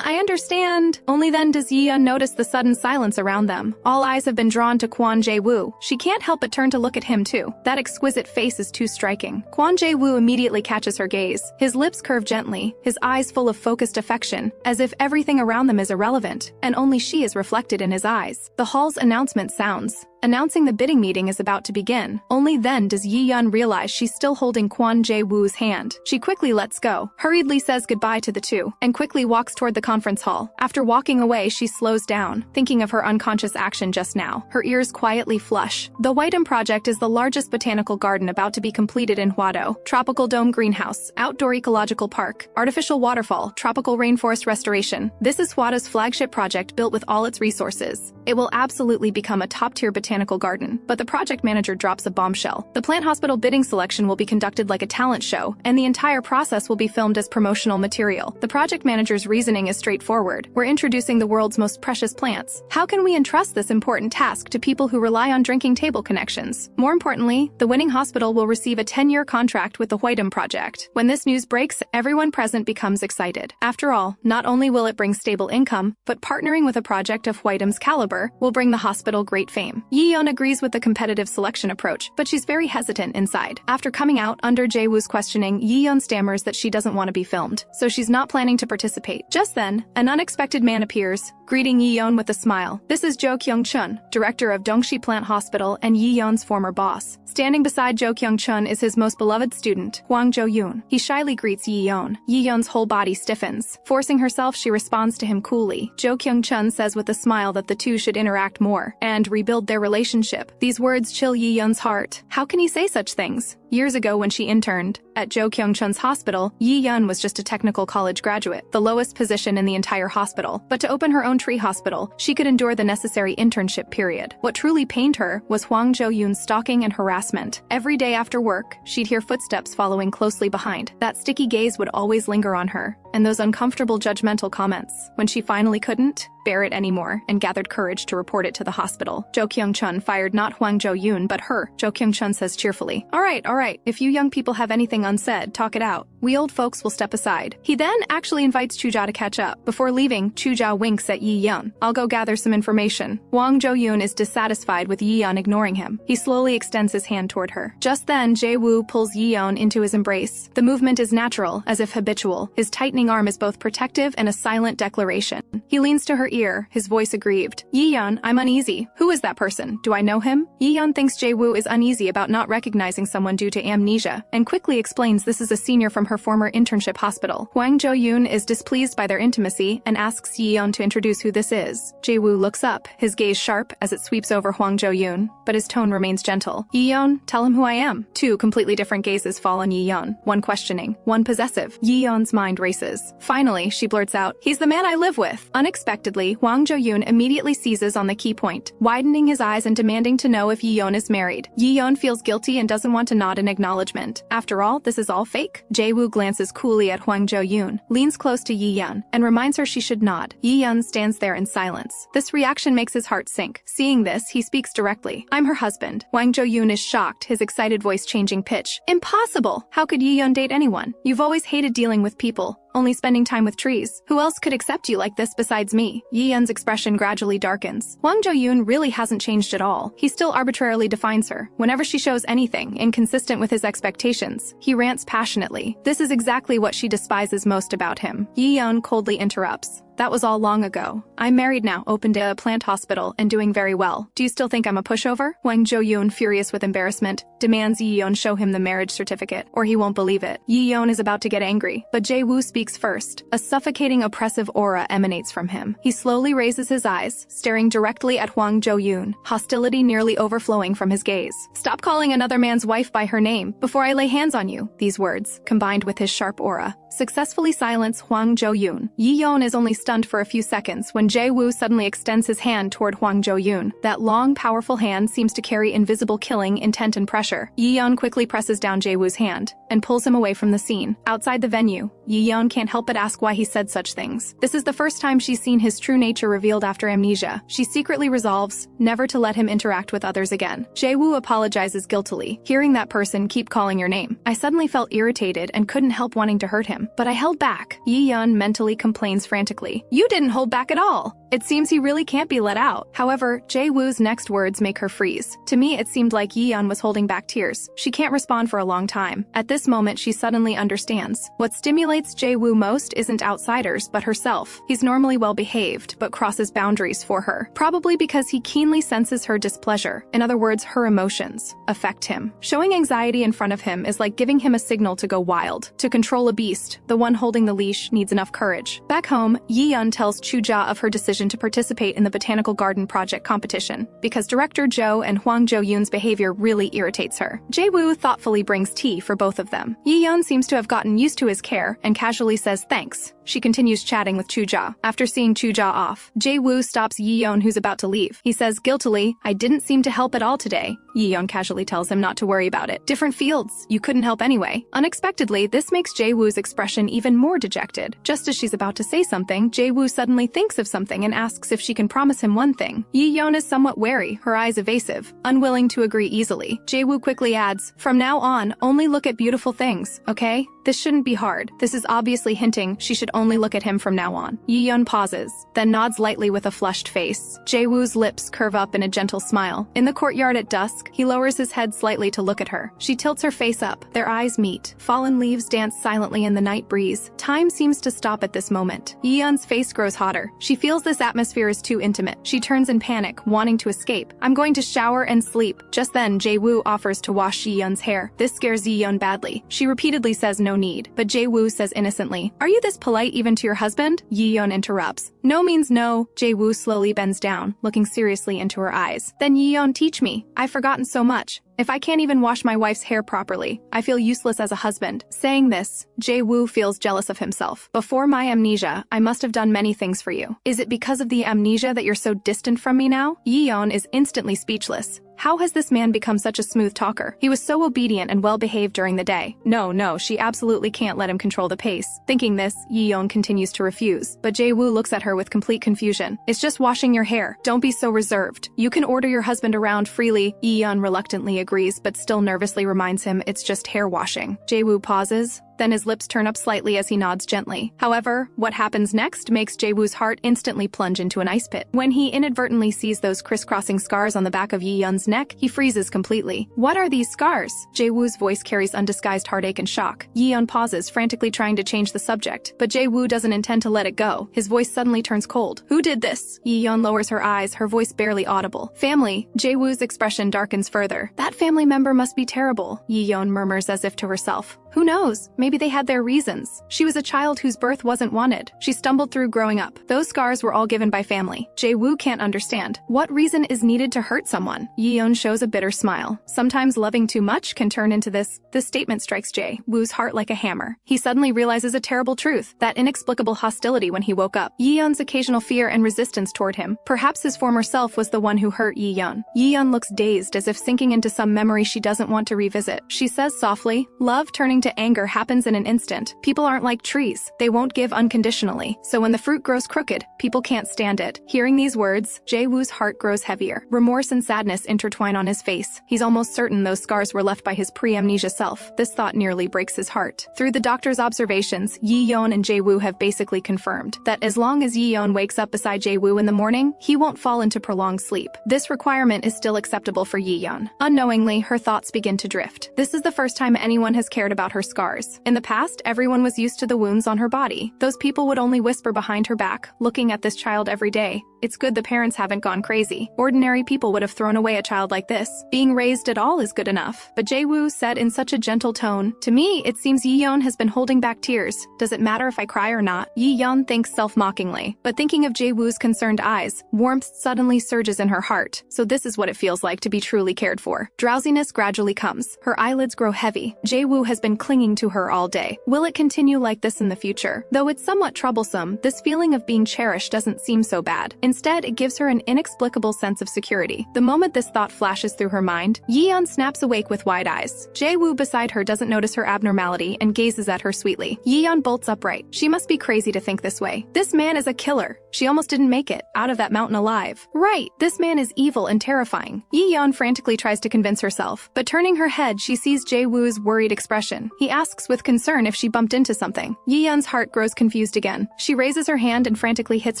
Speaker 1: I understand." Only then does Yeon notice the sudden silence around them. All eyes have been drawn to Kwon Jae-woo. She can't help but turn to look at him too. That exquisite face is too striking. Kwon Jae-woo immediately catches her gaze. His lips curve gently, his eyes full of focused affection, as if everything around them is irrelevant, and only she is reflected in his eyes. The hall's announcement sounds, announcing the bidding meeting is about to begin. Only then does Yeon realize she's still holding Kwon Jae-woo's hand. She quickly lets go, hurriedly says goodbye to the two, and quickly walks toward the conference hall. After walking away, she slows down, thinking of her unconscious action just now. Her ears quietly flush. The Whitem project is the largest botanical garden about to be completed in Hwado. Tropical dome greenhouse, outdoor ecological park, artificial waterfall, tropical rainforest restoration. This is Hwado's flagship project built with all its resources. It will absolutely become a top-tier botanical garden, but the project manager drops a bombshell. The plant hospital bidding selection will be conducted like a talent show, and the entire process will be filmed as promotional material. The project manager's reasoning is straightforward. We're introducing the world's most precious plants. How can we entrust this important task to people who rely on drinking table connections? More importantly, the winning hospital will receive a 10-year contract with the Whitem project. When this news breaks, everyone present becomes excited. After all, not only will it bring stable income, but partnering with a project of Whitem's caliber will bring the hospital great fame. Yeon agrees with the competitive selection approach, but she's very hesitant inside. After coming out under Jae-woo's questioning, Yeon stammers that she doesn't want to be filmed, so she's not planning to participate. Just then, an unexpected man appears, greeting Yeon with a smile. This is Jo Kyung-chun, director of Dongshi Plant Hospital and Yeon's former boss. Standing beside Jo Kyung-chun is his most beloved student, Hwang Jo-yoon. He shyly greets Yeon. Yeon's whole body stiffens. Forcing herself, she responds to him coolly. Jo Kyung-chun says with a smile that the two should interact more and rebuild their relationship. These words chill Yi-yeon's heart. How can he say such things? Years ago when she interned at Jo Kyung-chun's hospital, Yi-yeon was just a technical college graduate, the lowest position in the entire hospital. But to open her own tree hospital, she could endure the necessary internship period. What truly pained her was Hwang Jo-yoon's stalking and harassment. Every day after work, she'd hear footsteps following closely behind. That sticky gaze would always linger on her, and those uncomfortable judgmental comments. When she finally couldn't bear it anymore and gathered courage to report it to the hospital, Jo Kyung-chun fired not Hwang Jo-yoon but her. Jo Kyung-chun says cheerfully, All right, if you young people have anything unsaid, talk it out. We old folks will step aside. He then actually invites Chuja to catch up. Before leaving, Chuja winks at Yi-yeon. I'll go gather some information. Hwang Jo-yoon is dissatisfied with Yi-yeon ignoring him. He slowly extends his hand toward her. Just then, Jae-woo pulls Yi-yeon into his embrace. The movement is natural, as if habitual. His tightening arm is both protective and a silent declaration. He leans to her ear, his voice aggrieved. Yi-yeon, I'm uneasy. Who is that person? Do I know him? Yi-yeon thinks Jae-woo is uneasy about not recognizing someone due to amnesia, and quickly explains this is a senior from her former internship hospital. Hwang Jo-yoon is displeased by their intimacy and asks Yi-yeon to introduce who this is. Jae-woo looks up, his gaze sharp as it sweeps over Hwang Jo-yoon, but his tone remains gentle. Yi-yeon, tell him who I am. Two completely different gazes fall on Yi-yeon, one questioning, one possessive. Yi-yeon's mind races. Finally, she blurts out, he's the man I live with. Unexpectedly, Hwang Jo-yoon immediately seizes on the key point, widening his eyes and demanding to know if Yi-yeon is married. Yi-yeon feels guilty and doesn't want to nod in acknowledgement. After all, this is all fake. Jae-woo glances coolly at Hwang Jo-yoon, leans close to Yi-yeon, and reminds her she should nod. Yi-yeon stands there in silence. This reaction makes his heart sink. Seeing this, he speaks directly. I'm her husband. Hwang Jo-yoon is shocked, his excited voice changing pitch. Impossible! How could Yi-yeon date anyone? You've always hated dealing with people, only spending time with trees. Who else could accept you like this besides me? Yi-yeon's expression gradually darkens. Hwang Jo-yoon really hasn't changed at all. He still arbitrarily defines her. Whenever she shows anything inconsistent with his expectations, he rants passionately. This is exactly what she despises most about him. Yi-yeon coldly interrupts. That was all long ago. I'm married now, opened a plant hospital, and doing very well. Do you still think I'm a pushover? Hwang Jo-yoon, furious with embarrassment, demands Yi-yeon show him the marriage certificate, or he won't believe it. Yi-yeon is about to get angry, but Jae-woo speaks first. A suffocating, oppressive aura emanates from him. He slowly raises his eyes, staring directly at Hwang Jo-yoon, hostility nearly overflowing from his gaze. Stop calling another man's wife by her name before I lay hands on you. These words, combined with his sharp aura, successfully silence Hwang Jo-yoon. Yi-yeon is only stunned for a few seconds when Jae-woo suddenly extends his hand toward Hwang Jo-yoon. That long, powerful hand seems to carry invisible killing, intent, and pressure. Yi-yeon quickly presses down Jae-woo's hand and pulls him away from the scene. Outside the venue, Yi-yeon can't help but ask why he said such things. This is the first time she's seen his true nature revealed after amnesia. She secretly resolves never to let him interact with others again. Jae-woo apologizes guiltily, hearing that person keep calling your name. I suddenly felt irritated and couldn't help wanting to hurt him, but I held back. Yi-yeon mentally complains frantically. You didn't hold back at all. It seems he really can't be let out. However, Jae-woo's next words make her freeze. To me, it seemed like Yi-yeon was holding back tears. She can't respond for a long time. At this moment, she suddenly understands. What stimulates Jae-woo most isn't outsiders, but herself. He's normally well-behaved, but crosses boundaries for her. Probably because he keenly senses her displeasure. In other words, her emotions affect him. Showing anxiety in front of him is like giving him a signal to go wild. To control a beast, the one holding the leash needs enough courage. Back home, Yi-yeon tells Chuja of her decision to participate in the botanical garden project competition because director Jo and Hwang Jo-yoon's behavior really irritates her. Jae-woo thoughtfully brings tea for both of them. Yi-yeon seems to have gotten used to his care and casually says thanks. She continues chatting with Chuja. After seeing Chuja off, Jae-woo stops Yi-yeon, who's about to leave. He says guiltily, I didn't seem to help at all today. Yi-yeon casually tells him not to worry about it. Different fields, you couldn't help anyway. Unexpectedly, this makes Jae-woo's expression even more dejected. Just as she's about to say something, Jae-woo suddenly thinks of something and asks if she can promise him one thing. Yi-yeon is somewhat wary, her eyes evasive, unwilling to agree easily. Jae-woo quickly adds, from now on, only look at beautiful things, okay? This shouldn't be hard. This is obviously hinting she should only look at him from now on. Yi-yeon pauses, then nods lightly with a flushed face. Jae-woo's lips curve up in a gentle smile. In the courtyard at dusk, he lowers his head slightly to look at her. She tilts her face up. Their eyes meet. Fallen leaves dance silently in the night breeze. Time seems to stop at this moment. Yi-yeon's face grows hotter. She feels this atmosphere is too intimate. She turns in panic, wanting to escape. I'm going to shower and sleep. Just then, Jae-woo offers offers to wash Yi-yeon's hair. This scares Yi-yeon badly. She repeatedly says no need, but Jae-woo says innocently, "Are you this polite even to your husband?" Yi-yeon interrupts. "No means no." Jae-woo slowly bends down, looking seriously into her eyes. "Then Yi-yeon, teach me. I've forgotten so much. If I can't even wash my wife's hair properly, I feel useless as a husband." Saying this, Jae-woo feels jealous of himself. "Before my amnesia, I must have done many things for you. Is it because of the amnesia that you're so distant from me now?" Yi-yeon is instantly speechless. How has this man become such a smooth talker? He was so obedient and well-behaved during the day. No, she absolutely can't let him control the pace. Thinking this, Yi-yeon continues to refuse, but Jae-woo looks at her with complete confusion. "It's just washing your hair. Don't be so reserved. You can order your husband around freely." Yi-yeon reluctantly agrees, but still nervously reminds him it's just hair washing. Jae-woo pauses. Then his lips turn up slightly as he nods gently. However, what happens next makes Jae-woo's heart instantly plunge into an ice pit. When he inadvertently sees those crisscrossing scars on the back of Yi-yeon's neck, he freezes completely. "What are these scars?" Jae-woo's voice carries undisguised heartache and shock. Yi-yeon pauses, frantically trying to change the subject, but Jae-woo doesn't intend to let it go. His voice suddenly turns cold. "Who did this?" Yi-yeon lowers her eyes, her voice barely audible. "Family." Jae-woo's expression darkens further. "That family member must be terrible," Yi-yeon murmurs as if to herself. "Who knows? Maybe they had their reasons. She was a child whose birth wasn't wanted. She stumbled through growing up. Those scars were all given by family." Jae-woo can't understand. What reason is needed to hurt someone? Yi-yeon shows a bitter smile. Sometimes loving too much can turn into this. This statement strikes Jae-woo's heart like a hammer. He suddenly realizes a terrible truth, that inexplicable hostility when he woke up. Yi-yeon's occasional fear and resistance toward him. Perhaps his former self was the one who hurt Yi-yeon. Yi-yeon looks dazed, as if sinking into some memory she doesn't want to revisit. She says softly, "Love turning to anger happens in an instant. People aren't like trees. They won't give unconditionally. So when the fruit grows crooked, people can't stand it." Hearing these words, Jae-woo's heart grows heavier. Remorse and sadness intertwine on his face. He's almost certain those scars were left by his pre-amnesia self. This thought nearly breaks his heart. Through the doctor's observations, Yi-yeon and Jae-woo have basically confirmed that as long as Yi-yeon wakes up beside Jae-woo in the morning, he won't fall into prolonged sleep. This requirement is still acceptable for Yi-yeon. Unknowingly, her thoughts begin to drift. This is the first time anyone has cared about her scars. In the past, everyone was used to the wounds on her body. Those people would only whisper behind her back, looking at this child every day. It's good the parents haven't gone crazy. Ordinary people would have thrown away a child like this. Being raised at all is good enough. But Jae-woo said in such a gentle tone, "To me, it seems Yi-yeon has been holding back tears. Does it matter if I cry or not?" Yi-yeon thinks self-mockingly. But thinking of Jae-woo's concerned eyes, warmth suddenly surges in her heart. So this is what it feels like to be truly cared for. Drowsiness gradually comes. Her eyelids grow heavy. Jae-woo has been clinging to her all day. Will it continue like this in the future? Though it's somewhat troublesome, this feeling of being cherished doesn't seem so bad. Instead, it gives her an inexplicable sense of security. The moment this thought flashes through her mind, Yi-yeon snaps awake with wide eyes. Jae-woo beside her doesn't notice her abnormality and gazes at her sweetly. Yi-yeon bolts upright. She must be crazy to think this way. This man is a killer. She almost didn't make it out of that mountain alive. Right, this man is evil and terrifying. Yi-yeon frantically tries to convince herself, but turning her head, she sees Jae-woo's worried expression. He asks with concern if she bumped into something. Yi-yeon's heart grows confused again. She raises her hand and frantically hits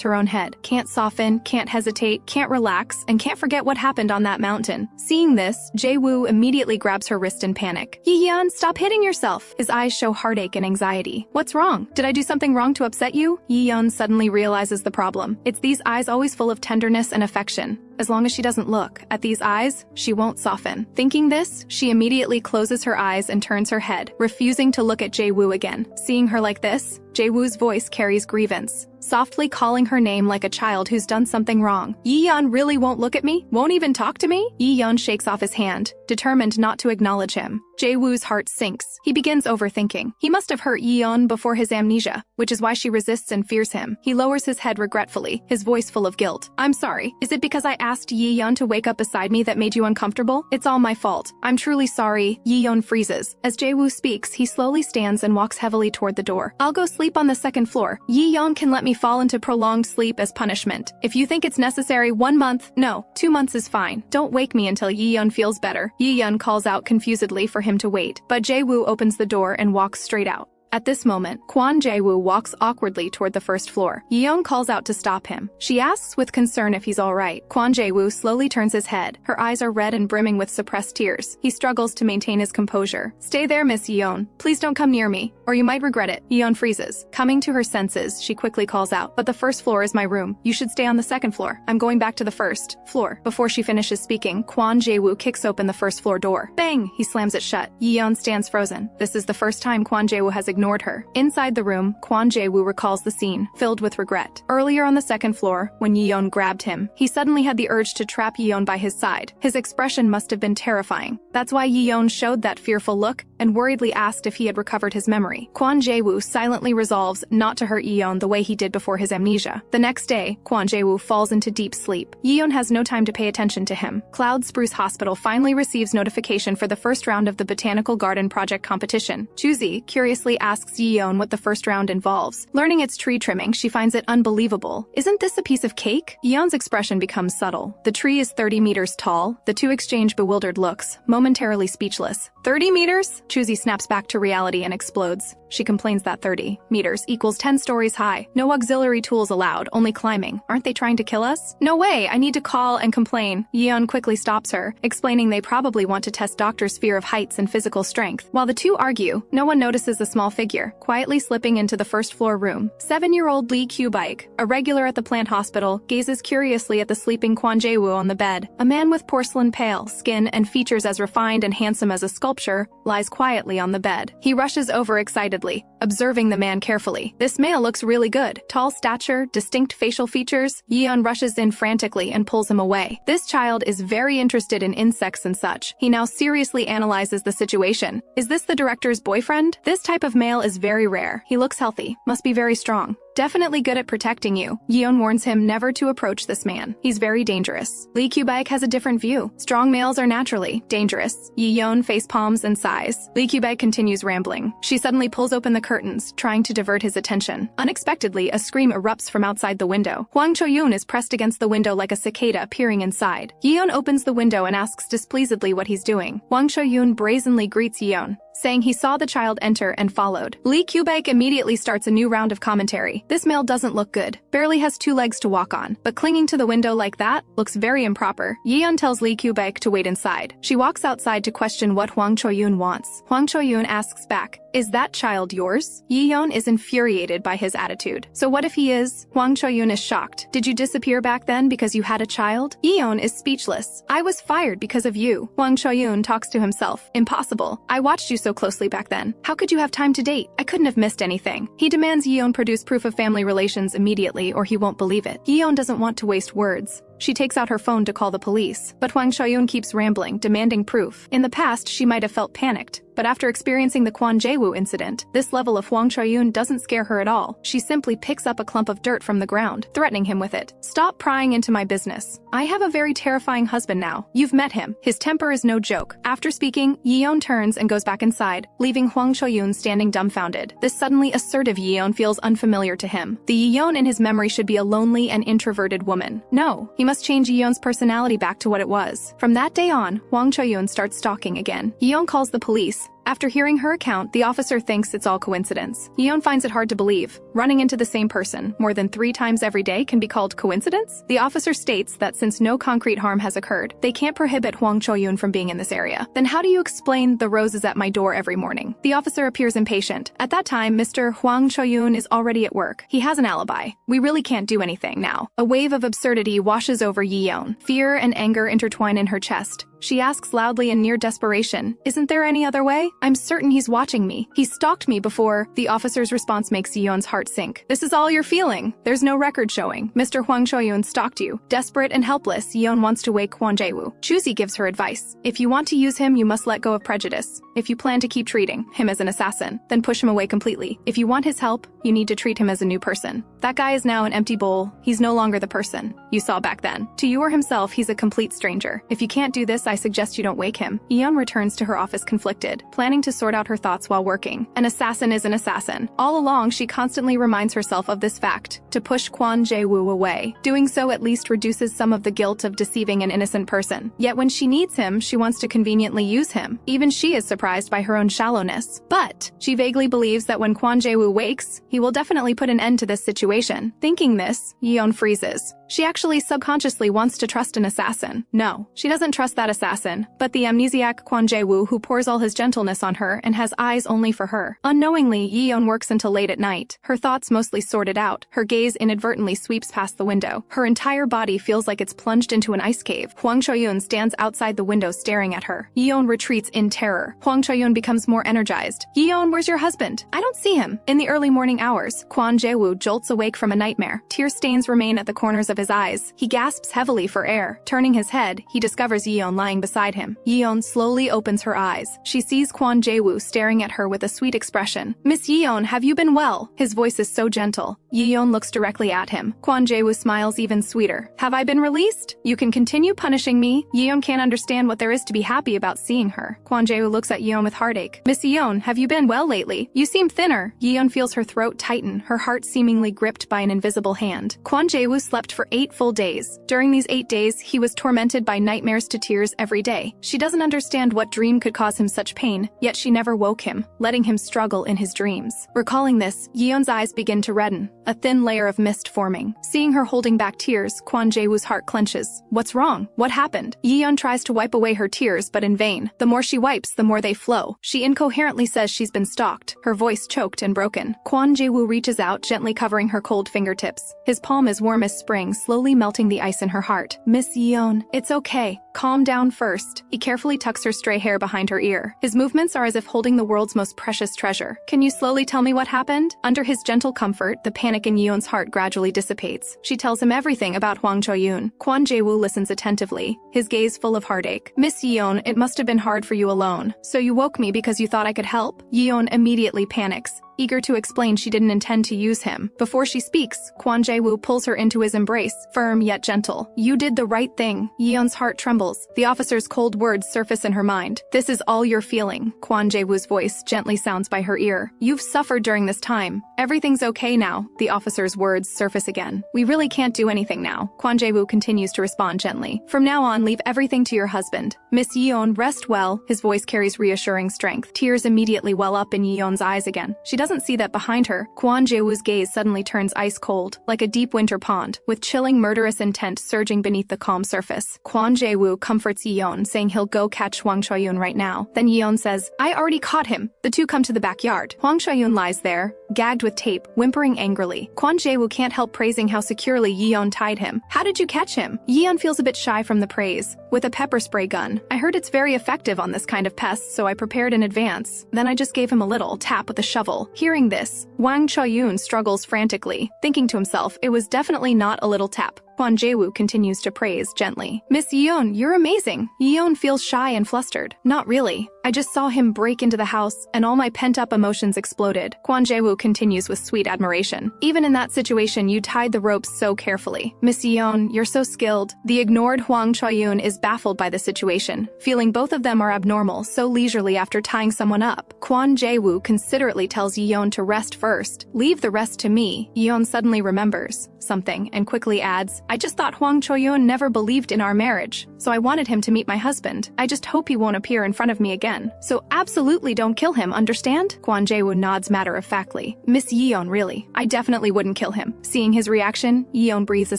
Speaker 1: her own head. Can't soften, can't hesitate, can't relax, and can't forget what happened on that mountain. Seeing this, Jae-woo immediately grabs her wrist in panic. "Yi-yeon, stop hitting yourself." His eyes show heartache and anxiety. "What's wrong? Did I do something wrong to upset you?" Yi-yeon suddenly realizes the problem. It's these eyes always full of tenderness and affection. As long as she doesn't look at these eyes, she won't soften. Thinking this, she immediately closes her eyes and turns her head, refusing to look at Jae-woo again. Seeing her like this, Jae-woo's voice carries grievance, softly calling her name like a child who's done something wrong. "Yi-yeon really won't look at me? Won't even talk to me?" Yi-yeon shakes off his hand, determined not to acknowledge him. Jae-woo's heart sinks. He begins overthinking. He must have hurt Yi-yeon before his amnesia, which is why she resists and fears him. He lowers his head regretfully, his voice full of guilt. "I'm sorry. Is it because I asked Yi-yeon to wake up beside me that made you uncomfortable? It's all my fault. I'm truly sorry." Yi-yeon freezes. As Jae-woo speaks, he slowly stands and walks heavily toward the door. "I'll go sleep on the second floor. Yi-yeon can let me fall into prolonged sleep as punishment. If you think it's necessary, 1 month, no, 2 months is fine. Don't wake me until Yi-yeon feels better." Yi-yeon calls out confusedly for him to wait, but Jae-woo opens the door and walks straight out. At this moment, Kwon Jae-woo walks awkwardly toward the first floor. Yeon calls out to stop him. She asks with concern if he's alright. Kwon Jae-woo slowly turns his head. Her eyes are red and brimming with suppressed tears. He struggles to maintain his composure. "Stay there, Miss Yeon. Please don't come near me, or you might regret it." Yeon freezes. Coming to her senses, she quickly calls out, "But the first floor is my room. You should stay on the second floor. I'm going back to the first floor." Before she finishes speaking, Kwon Jae-woo kicks open the first floor door. Bang! He slams it shut. Yeon stands frozen. This is the first time Kwon Jae-woo has ignored her. Inside the room, Kwon Jae-woo recalls the scene, filled with regret. Earlier on the second floor, when Yeon grabbed him, he suddenly had the urge to trap Yeon by his side. His expression must have been terrifying. That's why Yeon showed that fearful look and worriedly asked if he had recovered his memory. Kwon Jae-woo silently resolves not to hurt Yeon the way he did before his amnesia. The next day, Kwon Jae-woo falls into deep sleep. Yeon has no time to pay attention to him. Cloud Spruce Hospital finally receives notification for the first round of the Botanical Garden Project competition. Chuzi curiously asks Yeon what the first round involves. Learning it's tree trimming, she finds it unbelievable. "Isn't this a piece of cake?" Yeon's expression becomes subtle. The tree is 30 meters tall. The two exchange bewildered looks, momentarily speechless. 30 meters? Chuzi snaps back to reality and explodes. She complains that 30 meters equals 10 stories high. No auxiliary tools allowed, only climbing. Aren't they trying to kill us? "No way, I need to call and complain." Yeon quickly stops her, explaining they probably want to test doctors' fear of heights and physical strength. While the two argue, no one notices a small figure, quietly slipping into the first floor room. 7-year-old Lee Kyu-baek, a regular at the plant hospital, gazes curiously at the sleeping Kwon Jae-woo on the bed. A man with porcelain pale skin and features as refined and handsome as a sculpture lies quietly on the bed. He rushes over excitedly, observing the man carefully. This male looks really good. Tall stature, distinct facial features. Yeon rushes in frantically and pulls him away. This child is very interested in insects and such. He now seriously analyzes the situation. Is this the director's boyfriend? This type of male is very rare. He looks healthy, must be very strong. Definitely good at protecting you. Yeon warns him never to approach this man. He's very dangerous. Lee Kyu-baek has a different view. Strong males are naturally dangerous. Yeon face palms and sighs. Lee Kyu-baek continues rambling. She suddenly pulls open the curtains, trying to divert his attention. Unexpectedly, a scream erupts from outside the window. Hwang Cho-yoon is pressed against the window like a cicada peering inside. Yeon opens the window and asks displeasedly what he's doing. Hwang Cho-yoon brazenly greets Yeon, saying he saw the child enter and followed. Lee Kyu-baek immediately starts a new round of commentary. This male doesn't look good, barely has 2 legs to walk on, but clinging to the window like that looks very improper. Yeon tells Lee Kyu-baek to wait inside. She walks outside to question what Hwang Cho-yoon wants. Hwang Cho-yoon asks back, "Is that child yours?" Yeon is infuriated by his attitude. "So what if he is?" Hwang Cho-yoon is shocked. "Did you disappear back then because you had a child?" Yeon is speechless. "I was fired because of you." Hwang Cho-yoon talks to himself. "Impossible. I watched you so closely back then. How could you have time to date? I couldn't have missed anything." He demands Yeon produce proof of family relations immediately or he won't believe it. Yeon doesn't want to waste words. She takes out her phone to call the police, but Hwang Cho-yoon keeps rambling, demanding proof. In the past, she might have felt panicked, but after experiencing the Kwon Jae-woo incident, this level of Hwang Cho-yoon doesn't scare her at all. She simply picks up a clump of dirt from the ground, threatening him with it. "Stop prying into my business. I have a very terrifying husband now. You've met him. His temper is no joke." After speaking, Yeon turns and goes back inside, leaving Hwang Cho-yoon standing dumbfounded. This suddenly assertive Yeon feels unfamiliar to him. The Yeon in his memory should be a lonely and introverted woman. No, he must change Yeon's personality back to what it was. From that day on, Hwang Cho-yoon starts stalking again. Yeon calls the police. After hearing her account, the officer thinks it's all coincidence. Yeon finds it hard to believe. Running into the same person more than 3 times every day can be called coincidence? The officer states that since no concrete harm has occurred, they can't prohibit Hwang Cho-yoon from being in this area. Then how do you explain the roses at my door every morning? The officer appears impatient. At that time, Mr. Hwang Cho-yoon is already at work. He has an alibi. We really can't do anything now. A wave of absurdity washes over Yeon. Fear and anger intertwine in her chest. She asks loudly in near desperation, "Isn't there any other way? I'm certain he's watching me. He stalked me before." The officer's response makes Yeon's heart sink. "This is all you're feeling. There's no record showing. Mr. Hwang Cho-yoon stalked you." Desperate and helpless, Yeon wants to wake Kwon Jae-woo. Chuzi gives her advice. "If you want to use him, you must let go of prejudice. If you plan to keep treating him as an assassin, then push him away completely. If you want his help, you need to treat him as a new person. That guy is now an empty bowl. He's no longer the person you saw back then. To you or himself, he's a complete stranger. If you can't do this, I suggest you don't wake him. Yeon returns to her office conflicted, planning to sort out her thoughts while working. An assassin is an assassin. All along, she constantly reminds herself of this fact, to push Kwon Jae-woo away. Doing so at least reduces some of the guilt of deceiving an innocent person. Yet when she needs him, she wants to conveniently use him. Even she is surprised by her own shallowness. But she vaguely believes that when Kwon Jae-woo wakes, he will definitely put an end to this situation. Thinking this, Yeon freezes. She actually subconsciously wants to trust an assassin. No, she doesn't trust that assassin, but the amnesiac Kwon Jae-woo who pours all his gentleness on her and has eyes only for her. Unknowingly, Yeon works until late at night, her thoughts mostly sorted out. Her gaze inadvertently sweeps past the window. Her entire body feels like it's plunged into an ice cave. Hwang Cho-yoon stands outside the window staring at her. Yeon retreats in terror. Hwang Cho-yoon becomes more energized. Yeon, where's your husband? I don't see him. In the early morning hours, Kwon Jae-woo jolts awake from a nightmare. Tear stains remain at the corners of his eyes. He gasps heavily for air. Turning his head, he discovers Yeon lying beside him. Yeon slowly opens her eyes. She sees Kwon Jae-woo staring at her with a sweet expression. Miss Yeon, have you been well? His voice is so gentle. Yeon looks directly at him. Kwon Jae-woo smiles even sweeter. Have I been released? You can continue punishing me. Yeon can't understand what there is to be happy about seeing her. Kwon Jae-woo looks at Yeon with heartache. Miss Yeon, have you been well lately? You seem thinner. Yeon feels her throat tighten, her heart seemingly gripped by an invisible hand. Kwon Jae-woo slept for 8 full days. During these 8 days, he was tormented by nightmares to tears every day. She doesn't understand what dream could cause him such pain, yet she never woke him, letting him struggle in his dreams. Recalling this, Yeon's eyes begin to redden, a thin layer of mist forming. Seeing her holding back tears, Kwon Jae-woo's heart clenches. What's wrong? What happened? Yeon tries to wipe away her tears, but in vain. The more she wipes, the more they flow. She incoherently says she's been stalked, her voice choked and broken. Kwon Jae-woo reaches out, gently covering her cold fingertips. His palm is warm as spring, slowly melting the ice in her heart. Miss Yeon, it's okay. Calm down first. He carefully tucks her stray hair behind her ear. His movements are as if holding the world's most precious treasure. Can you slowly tell me what happened? Under his gentle comfort, the panic in Yeon's heart gradually dissipates. She tells him everything about Hwang Cho-yoon. Kwon Jae-woo listens attentively, his gaze full of heartache. Miss Yeon, it must have been hard for you alone. So you woke me because you thought I could help? Yeon immediately panics, eager to explain she didn't intend to use him. Before she speaks, Kwon Jae-woo pulls her into his embrace, firm yet gentle. You did the right thing. Yeon's heart trembles. The officer's cold words surface in her mind. This is all you're feeling. Kwon Jae-woo's voice gently sounds by her ear. You've suffered during this time. Everything's okay now. The officer's words surface again. We really can't do anything now. Kwon Jae-woo continues to respond gently. From now on, leave everything to your husband. Miss Yeon, rest well. His voice carries reassuring strength. Tears immediately well up in Yeon's eyes again. She doesn't see that behind her. Kwon Jae-woo's gaze suddenly turns ice cold, like a deep winter pond, with chilling murderous intent surging beneath the calm surface. Kwon Jae-woo comforts Yeon, saying he'll go catch Hwang Cho-yoon right now. Then Yeon says, I already caught him. The two come to the backyard. Hwang Cho-yoon lies there, gagged with tape, whimpering angrily. Kwon Jae-woo can't help praising how securely Yeon tied him. How did you catch him? Yeon feels a bit shy from the praise. With a pepper spray gun. I heard it's very effective on this kind of pest, so I prepared in advance. Then I just gave him a little tap with a shovel. Hearing this, Hwang Cho-yoon struggles frantically, thinking to himself it was definitely not a little tap. Kwon Jae-woo continues to praise gently. Miss Yeon, you're amazing. Yeon feels shy and flustered. Not really. I just saw him break into the house, and all my pent-up emotions exploded. Kwon Jae-woo continues with sweet admiration. Even in that situation, you tied the ropes so carefully. Miss Yeon, you're so skilled. The ignored Hwang Cho-yoon is baffled by the situation, feeling both of them are abnormal so leisurely after tying someone up. Kwon Jae-woo considerately tells Yeon to rest first. Leave the rest to me. Yeon suddenly remembers something and quickly adds, I just thought Hwang Cho-yoon never believed in our marriage, so I wanted him to meet my husband. I just hope he won't appear in front of me again. So absolutely don't kill him, understand? Kwon Jae-woo nods matter-of-factly. Miss Yeon, really? I definitely wouldn't kill him. Seeing his reaction, Yeon breathes a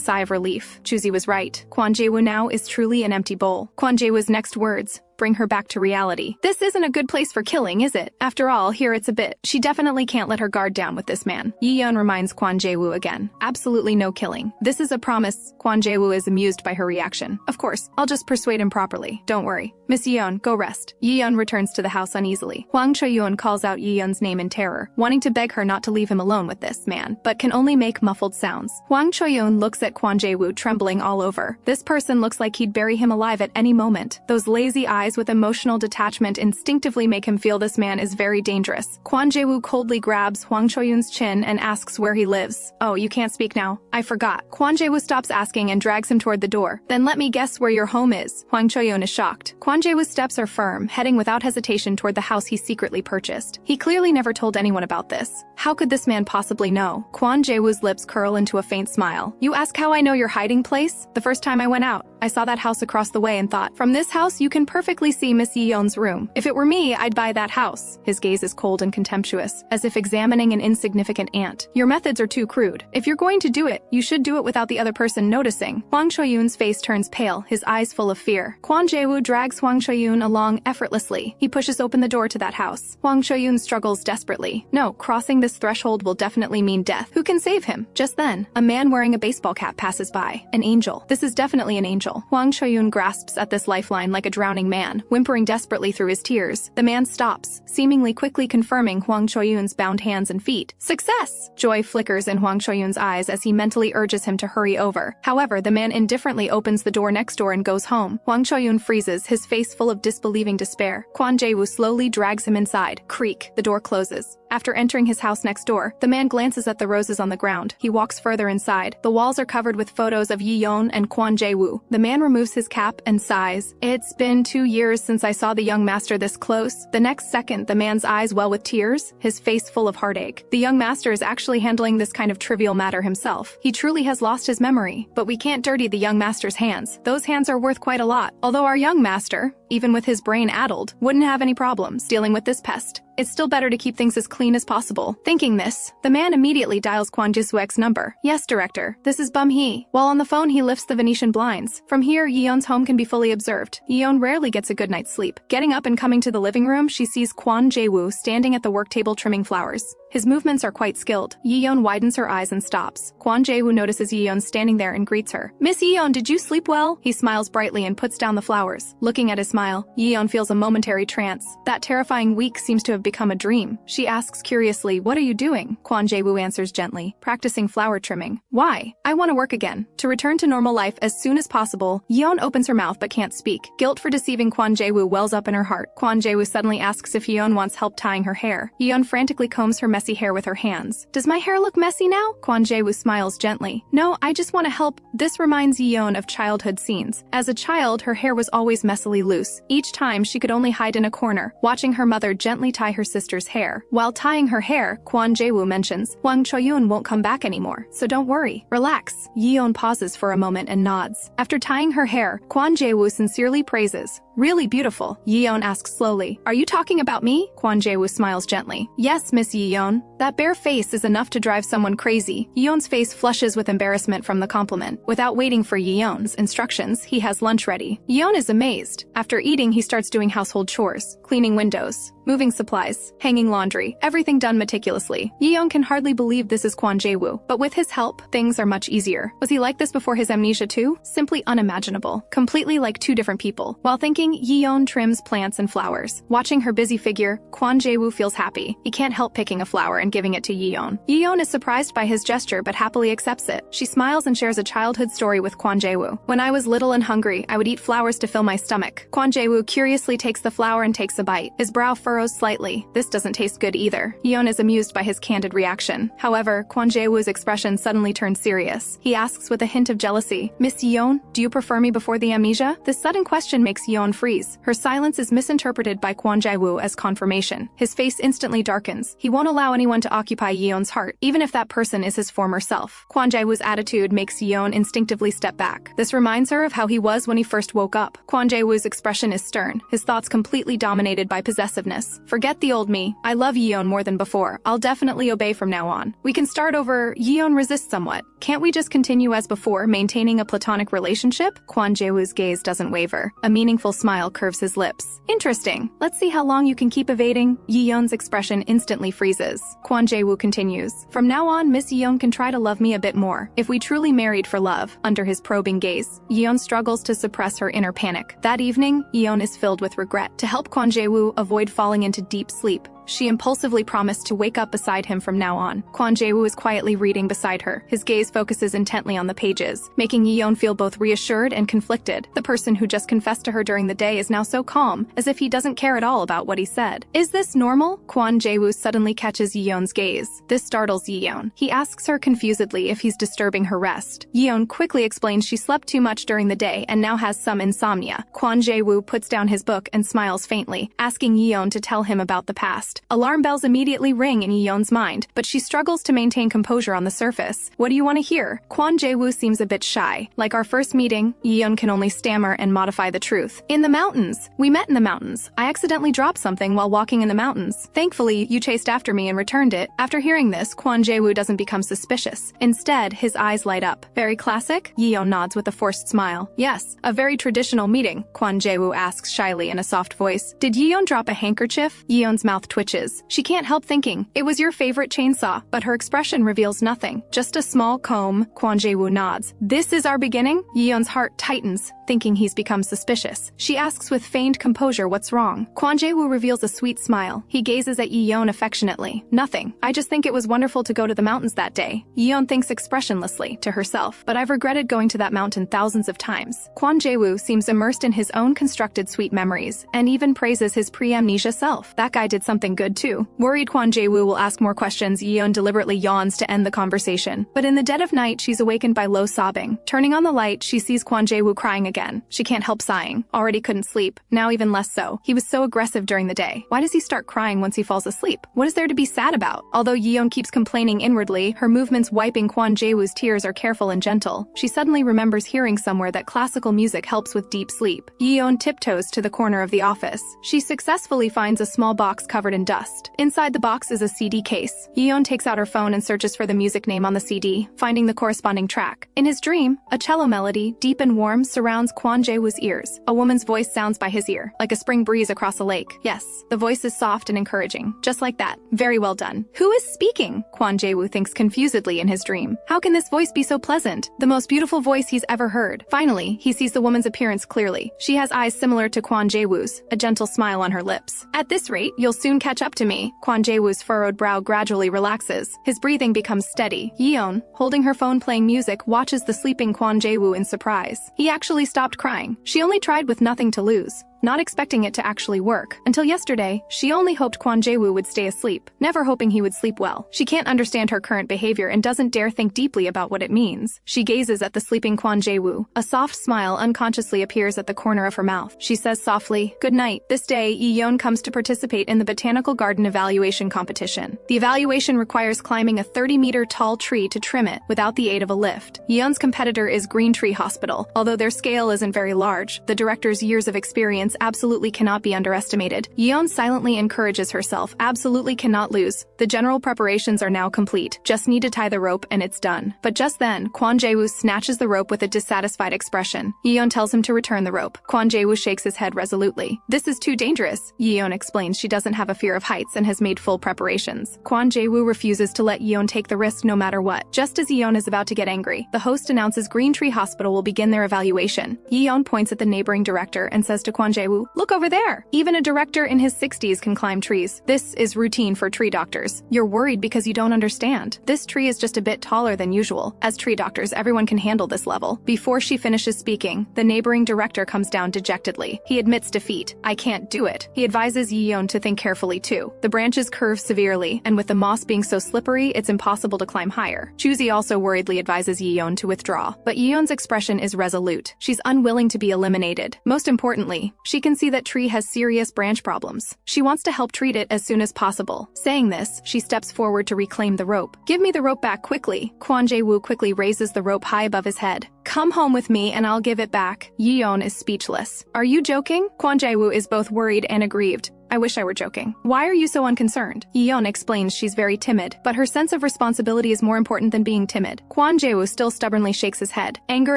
Speaker 1: sigh of relief. Chuzi was right. Kwon Jae-woo now is truly an empty bowl. Kwon Jae-woo's next words bring her back to reality. This isn't a good place for killing, is it? After all, here it's a bit. She definitely can't let her guard down with this man. Yeon reminds Kwon Jae-woo again. Absolutely no killing. This is a promise. Kwon Jae-woo is amused by her reaction. Of course, I'll just persuade him properly. Don't worry. Miss Yeon, go rest. Yeon returns to the house uneasily. Hwang Cho-yoon calls out Yeon's name in terror, wanting to beg her not to leave him alone with this man, but can only make muffled sounds. Hwang Cho-yoon looks at Kwon Jae-woo, trembling all over. This person looks like he'd bury him alive at any moment. Those lazy eyes eyes with emotional detachment instinctively make him feel this man is very dangerous. Kwon Jae-woo coldly grabs Hwang Cho-yoon's chin and asks where he lives. Oh, you can't speak now. I forgot. Kwon Jae-woo stops asking and drags him toward the door. Then let me guess where your home is. Hwang Cho-yoon is shocked. Kwon Jae-woo's steps are firm, heading without hesitation toward the house he secretly purchased. He clearly never told anyone about this. How could this man possibly know? Kwon Jae-woo's lips curl into a faint smile. You ask how I know your hiding place? The first time I went out, I saw that house across the way and thought, from this house you can perfectly see Miss Yeon's room. If it were me, I'd buy that house. His gaze is cold and contemptuous, as if examining an insignificant ant. Your methods are too crude. If you're going to do it, you should do it without the other person noticing. Hwang Cho-yoon's face turns pale, his eyes full of fear. Kwon Jae-woo drags Hwang Cho-yoon along effortlessly. He pushes open the door to that house. Hwang Cho-yoon struggles desperately. No, crossing this threshold will definitely mean death. Who can save him? Just then, a man wearing a baseball cap passes by. An angel. This is definitely an angel. Hwang Cho-yoon grasps at this lifeline like a drowning man, whimpering desperately through his tears. The man stops, seemingly quickly confirming Hwang Cho-yoon's bound hands and feet. Success! Joy flickers in Hwang Cho-yoon's eyes as he mentally urges him to hurry over. However, the man indifferently opens the door next door and goes home. Hwang Cho-yoon freezes, his face full of disbelieving despair. Kwon Jae-woo slowly drags him inside. Creak. The door closes. After entering his house next door, the man glances at the roses on the ground. He walks further inside. The walls are covered with photos of Yeon and Kwon Jae-woo. The man removes his cap and sighs. It's been 2 years since I saw the young master this close. The next second, the man's eyes well with tears, his face full of heartache. The young master is actually handling this kind of trivial matter himself. He truly has lost his memory. But we can't dirty the young master's hands. Those hands are worth quite a lot. Although our young master, even with his brain addled, wouldn't have any problems dealing with this pest. It's still better to keep things as clean as possible. Thinking this, the man immediately dials Kwon Jae-wook's number. Yes, director. This is Bum Hee. While on the phone, he lifts the Venetian blinds. From here, Yeon's home can be fully observed. Yeon rarely gets a good night's sleep. Getting up and coming to the living room, she sees Kwon Jae-woo standing at the work table trimming flowers. His movements are quite skilled. Yeon widens her eyes and stops. Kwon Jae-woo notices Yeon standing there and greets her. Miss Yeon, did you sleep well? He smiles brightly and puts down the flowers. Looking at his smile, Yeon feels a momentary trance. That terrifying week seems to have become a dream. She asks curiously, what are you doing? Kwon Jae-woo answers gently, practicing flower trimming. Why? I want to work again. To return to normal life as soon as possible. Yeon opens her mouth but can't speak. Guilt for deceiving Kwon Jae-woo wells up in her heart. Kwon Jae-woo suddenly asks if Yeon wants help tying her hair. Yeon frantically combs her messy hair with her hands. Does my hair look messy now? Kwon Jae-woo smiles gently. No, I just want to help. This reminds Yeon of childhood scenes. As a child, her hair was always messily loose. Each time, she could only hide in a corner, watching her mother gently tie her sister's hair. While tying her hair, Kwon Jae-woo mentions, Hwang Cho-yoon won't come back anymore, so don't worry. Relax. Yeon pauses for a moment and nods. After tying her hair, Kwon Jae-woo sincerely praises, really beautiful. Yeon asks slowly, are you talking about me? Kwon Jae-woo smiles gently. Yes, Miss Yeon. That bare face is enough to drive someone crazy. Yeon's face flushes with embarrassment from the compliment. Without waiting for Yeon's instructions, he has lunch ready. Yeon is amazed. After eating, he starts doing household chores, cleaning windows, moving supplies, hanging laundry, everything done meticulously. Yeon can hardly believe this is Kwon Jae-woo, but with his help, things are much easier. Was he like this before his amnesia too? Simply unimaginable. Completely like two different people. While thinking, Yeon trims plants and flowers. Watching her busy figure, Kwon Jae-woo feels happy. He can't help picking a flower and giving it to Yeon. Yeon is surprised by his gesture but happily accepts it. She smiles and shares a childhood story with Kwon Jae-woo. When I was little and hungry, I would eat flowers to fill my stomach. Kwon Jae-woo curiously takes the flower and takes a bite. His brow furrows slightly. This doesn't taste good either. Yeon is amused by his candid reaction. However, Kwon Jae-woo's expression suddenly turns serious. He asks with a hint of jealousy, Miss Yeon, do you prefer me before the amnesia? This sudden question makes Yeon freeze. Her silence is misinterpreted by Kwon Jae-woo as confirmation. His face instantly darkens. He won't allow anyone to occupy Yeon's heart, even if that person is his former self. Kwon Jae-woo's attitude makes Yeon instinctively step back. This reminds her of how he was when he first woke up. Kwon Jae-woo's expression is stern, his thoughts completely dominated by possessiveness. Forget the old me. I love Yeon more than before. I'll definitely obey from now on. We can start over. Yeon resists somewhat. Can't we just continue as before, maintaining a platonic relationship? Kwon Jae-woo's gaze doesn't waver. A meaningful smile curves his lips. Interesting. Let's see how long you can keep evading. Yeon's expression instantly freezes. Kwon Jae-woo continues. From now on, Miss Yeon can try to love me a bit more. If we truly married for love. Under his probing gaze, Yeon struggles to suppress her inner panic. That evening, Yeon is filled with regret. To help Kwon Jae-woo avoid falling into deep sleep, She impulsively promised to wake up beside him from now on. Kwon Jae-woo is quietly reading beside her. His gaze focuses intently on the pages, making Yeon feel both reassured and conflicted. The person who just confessed to her during the day is now so calm, as if he doesn't care at all about what he said. Is this normal? Kwon Jae-woo suddenly catches Yeon's gaze. This startles Yeon. He asks her confusedly if he's disturbing her rest. Yeon quickly explains she slept too much during the day and now has some insomnia. Kwon Jae-woo puts down his book and smiles faintly, asking Yeon to tell him about the past. Alarm bells immediately ring in Yeon's mind, but she struggles to maintain composure on the surface. What do you want to hear? Kwon Jae-woo seems a bit shy. Like our first meeting, Yeon can only stammer and modify the truth. In the mountains. We met in the mountains. I accidentally dropped something while walking in the mountains. Thankfully, you chased after me and returned it. After hearing this, Kwon Jae-woo doesn't become suspicious. Instead, his eyes light up. Very classic? Yeon nods with a forced smile. Yes, a very traditional meeting, Kwon Jae-woo asks shyly in a soft voice. Did Yeon drop a handkerchief? Yeon's mouth twitches. She can't help thinking, it was your favorite chainsaw, but her expression reveals nothing. Just a small comb. Kwon Jae-woo nods. This is our beginning? Yeon's heart tightens, thinking he's become suspicious. She asks with feigned composure what's wrong. Kwon Jae-woo reveals a sweet smile. He gazes at Yeon affectionately. Nothing. I just think it was wonderful to go to the mountains that day. Yeon thinks expressionlessly to herself, but I've regretted going to that mountain thousands of times. Kwon Jae-woo seems immersed in his own constructed sweet memories, and even praises his pre-amnesia self. That guy did something good too. Worried Kwon Jae-woo will ask more questions, Yeon deliberately yawns to end the conversation. But in the dead of night, she's awakened by low sobbing. Turning on the light, she sees Kwon Jae-woo crying again. She can't help sighing. Already couldn't sleep, now even less so. He was so aggressive during the day. Why does he start crying once he falls asleep? What is there to be sad about? Although Yeon keeps complaining inwardly, her movements wiping Kwon Jae-woo's tears are careful and gentle. She suddenly remembers hearing somewhere that classical music helps with deep sleep. Yeon tiptoes to the corner of the office. She successfully finds a small box covered in dust. Inside the box is a CD case. Yeon takes out her phone and searches for the music name on the CD, finding the corresponding track. In his dream, a cello melody, deep and warm, surrounds Kwon Jae-woo's ears. A woman's voice sounds by his ear, like a spring breeze across a lake. Yes, the voice is soft and encouraging. Just like that. Very well done. Who is speaking? Kwon Jae-woo thinks confusedly in his dream. How can this voice be so pleasant? The most beautiful voice he's ever heard. Finally, he sees the woman's appearance clearly. She has eyes similar to Kwon Jae-woo's, a gentle smile on her lips. At this rate, you'll soon catch up to me. Kwon Jae-woo's furrowed brow gradually relaxes. His breathing becomes steady. Yeon, holding her phone playing music, watches the sleeping Kwon Jae-woo in surprise. He actually stopped crying. She only tried with nothing to lose. Not expecting it to actually work. Until yesterday, she only hoped Kwon Jae-woo would stay asleep, never hoping he would sleep well. She can't understand her current behavior and doesn't dare think deeply about what it means. She gazes at the sleeping Kwon Jae-woo. A soft smile unconsciously appears at the corner of her mouth. She says softly, "Good night." This day, Yeon comes to participate in the botanical garden evaluation competition. The evaluation requires climbing a 30-meter tall tree to trim it without the aid of a lift. Yeon's competitor is Green Tree Hospital. Although their scale isn't very large, the director's years of experience absolutely cannot be underestimated. Yeon silently encourages herself, absolutely cannot lose. The general preparations are now complete. Just need to tie the rope and it's done. But just then, Kwon Jae-woo snatches the rope with a dissatisfied expression. Yeon tells him to return the rope. Kwon Jae-woo shakes his head resolutely. This is too dangerous. Yeon explains she doesn't have a fear of heights and has made full preparations. Kwon Jae-woo refuses to let Yeon take the risk no matter what. Just as Yeon is about to get angry, the host announces Green Tree Hospital will begin their evaluation. Yeon points at the neighboring director and says to Kwon Jae-woo, "Look over there! Even a director in his 60s can climb trees. This is routine for tree doctors. You're worried because you don't understand. This tree is just a bit taller than usual. As tree doctors, everyone can handle this level." Before she finishes speaking, the neighboring director comes down dejectedly. He admits defeat. "I can't do it." He advises Yeon to think carefully too. The branches curve severely, and with the moss being so slippery, it's impossible to climb higher. Chuzi also worriedly advises Yeon to withdraw. But Yeon's expression is resolute. She's unwilling to be eliminated. Most importantly, she can see that tree has serious branch problems. She wants to help treat it as soon as possible. Saying this, she steps forward to reclaim the rope. "Give me the rope back quickly." Kwon Jae-woo quickly raises the rope high above his head. "Come home with me and I'll give it back." Yeon is speechless. "Are you joking?" Kwon Jae-woo is both worried and aggrieved. "I wish I were joking. Why are you so unconcerned?" Yeon explains she's very timid, but her sense of responsibility is more important than being timid. Kwon Jae-woo still stubbornly shakes his head. Anger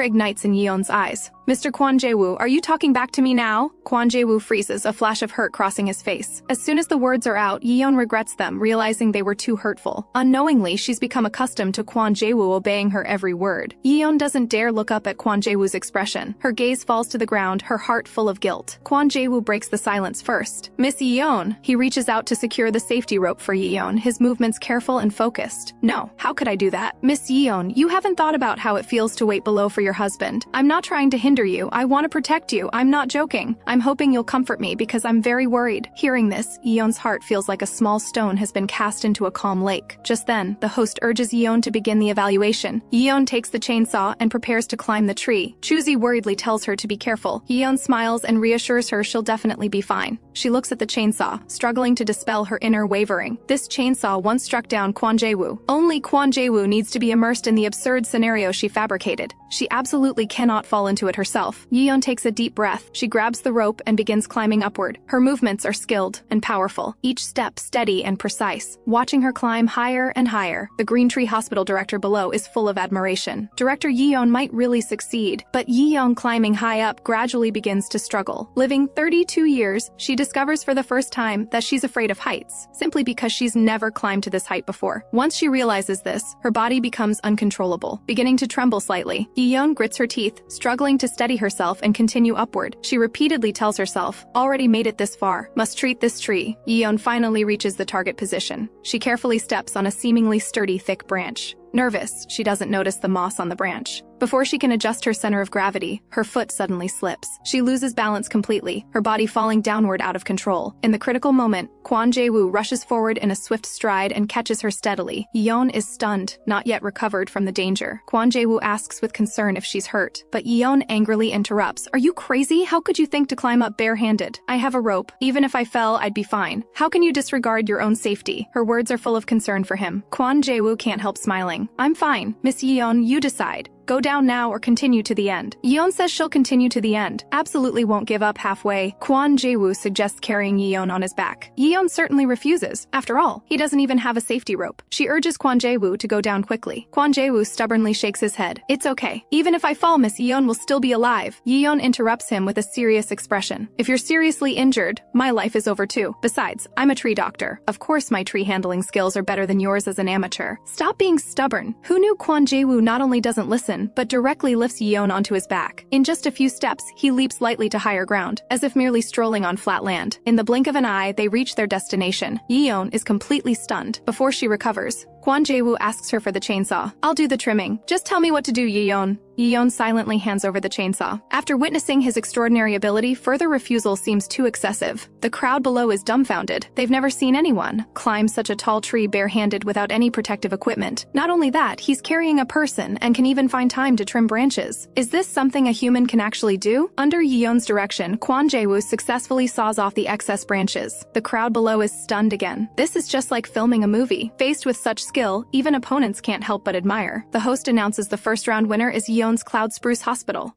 Speaker 1: ignites in Yeon's eyes. Mr. Kwon Jae-woo, are you talking back to me now? Kwon Jae-woo freezes, a flash of hurt crossing his face. As soon as the words are out, Yeon regrets them, realizing they were too hurtful. Unknowingly, she's become accustomed to Kwon Jae-woo obeying her every word. Yeon doesn't dare look up at Kwon Jae-woo's expression. Her gaze falls to the ground, her heart full of guilt. Kwon Jae-woo breaks the silence first. Miss Yeon. He reaches out to secure the safety rope for Yeon, his movements careful and focused. No, how could I do that? Miss Yeon, you haven't thought about how it feels to wait below for your husband. I'm not trying to hinder you. I want to protect you. I'm not joking. I'm hoping you'll comfort me because I'm very worried. Hearing this, Yeon's heart feels like a small stone has been cast into a calm lake. Just then, the host urges Yeon to begin the evaluation. Yeon takes the chainsaw and prepares to climb the tree. Choozy worriedly tells her to be careful. Yeon smiles and reassures her she'll definitely be fine. She looks at the chainsaw, struggling to dispel her inner wavering. This chainsaw once struck down Kwon Jae-woo. Only Kwon Jae-woo needs to be immersed in the absurd scenario she fabricated. She absolutely cannot fall into it herself. Yeon takes a deep breath. She grabs the rope and begins climbing upward. Her movements are skilled and powerful, each step steady and precise. Watching her climb higher and higher, the Green Tree Hospital director below is full of admiration. Director Yeon might really succeed, but Yeon climbing high up gradually begins to struggle. Living 32 years, she discovers for the first time that she's afraid of heights, simply because she's never climbed to this height before. Once she realizes this, her body becomes uncontrollable, beginning to tremble slightly. Yeon grits her teeth, struggling to steady herself and continue upward. She repeatedly tells herself, already made it this far, must treat this tree. Yeon finally reaches the target position. She carefully steps on a seemingly sturdy, thick branch. Nervous, she doesn't notice the moss on the branch. Before she can adjust her center of gravity, her foot suddenly slips. She loses balance completely, her body falling downward out of control. In the critical moment, Kwon Jae-woo rushes forward in a swift stride and catches her steadily. Yeon is stunned, not yet recovered from the danger. Kwon Jae-woo asks with concern if she's hurt, but Yeon angrily interrupts. Are you crazy? How could you think to climb up barehanded? I have a rope. Even if I fell, I'd be fine. How can you disregard your own safety? Her words are full of concern for him. Kwon Jae-woo can't help smiling. I'm fine. Miss Yeon, you decide. Go down now or continue to the end. Yeon says she'll continue to the end. Absolutely won't give up halfway. Kwon Jae-woo suggests carrying Yeon on his back. Yeon certainly refuses. After all, he doesn't even have a safety rope. She urges Kwon Jae-woo to go down quickly. Kwon Jae-woo stubbornly shakes his head. It's okay. Even if I fall, Miss Yeon will still be alive. Yeon interrupts him with a serious expression. If you're seriously injured, my life is over too. Besides, I'm a tree doctor. Of course my tree handling skills are better than yours as an amateur. Stop being stubborn. Who knew Kwon Jae-woo not only doesn't listen, but directly lifts Yeon onto his back. In just a few steps, he leaps lightly to higher ground, as if merely strolling on flat land. In the blink of an eye, they reach their destination. Yeon is completely stunned. Before she recovers, Kwon Jae-woo asks her for the chainsaw. I'll do the trimming. Just tell me what to do, Yeon. Yeon silently hands over the chainsaw. After witnessing his extraordinary ability, further refusal seems too excessive. The crowd below is dumbfounded. They've never seen anyone climb such a tall tree barehanded without any protective equipment. Not only that, he's carrying a person and can even find time to trim branches. Is this something a human can actually do? Under Yeon's direction, Kwon Jae-woo successfully saws off the excess branches. The crowd below is stunned again. This is just like filming a movie. Faced with such skill, even opponents can't help but admire. The host announces the first round winner is Yeon's Cloud Spruce Hospital.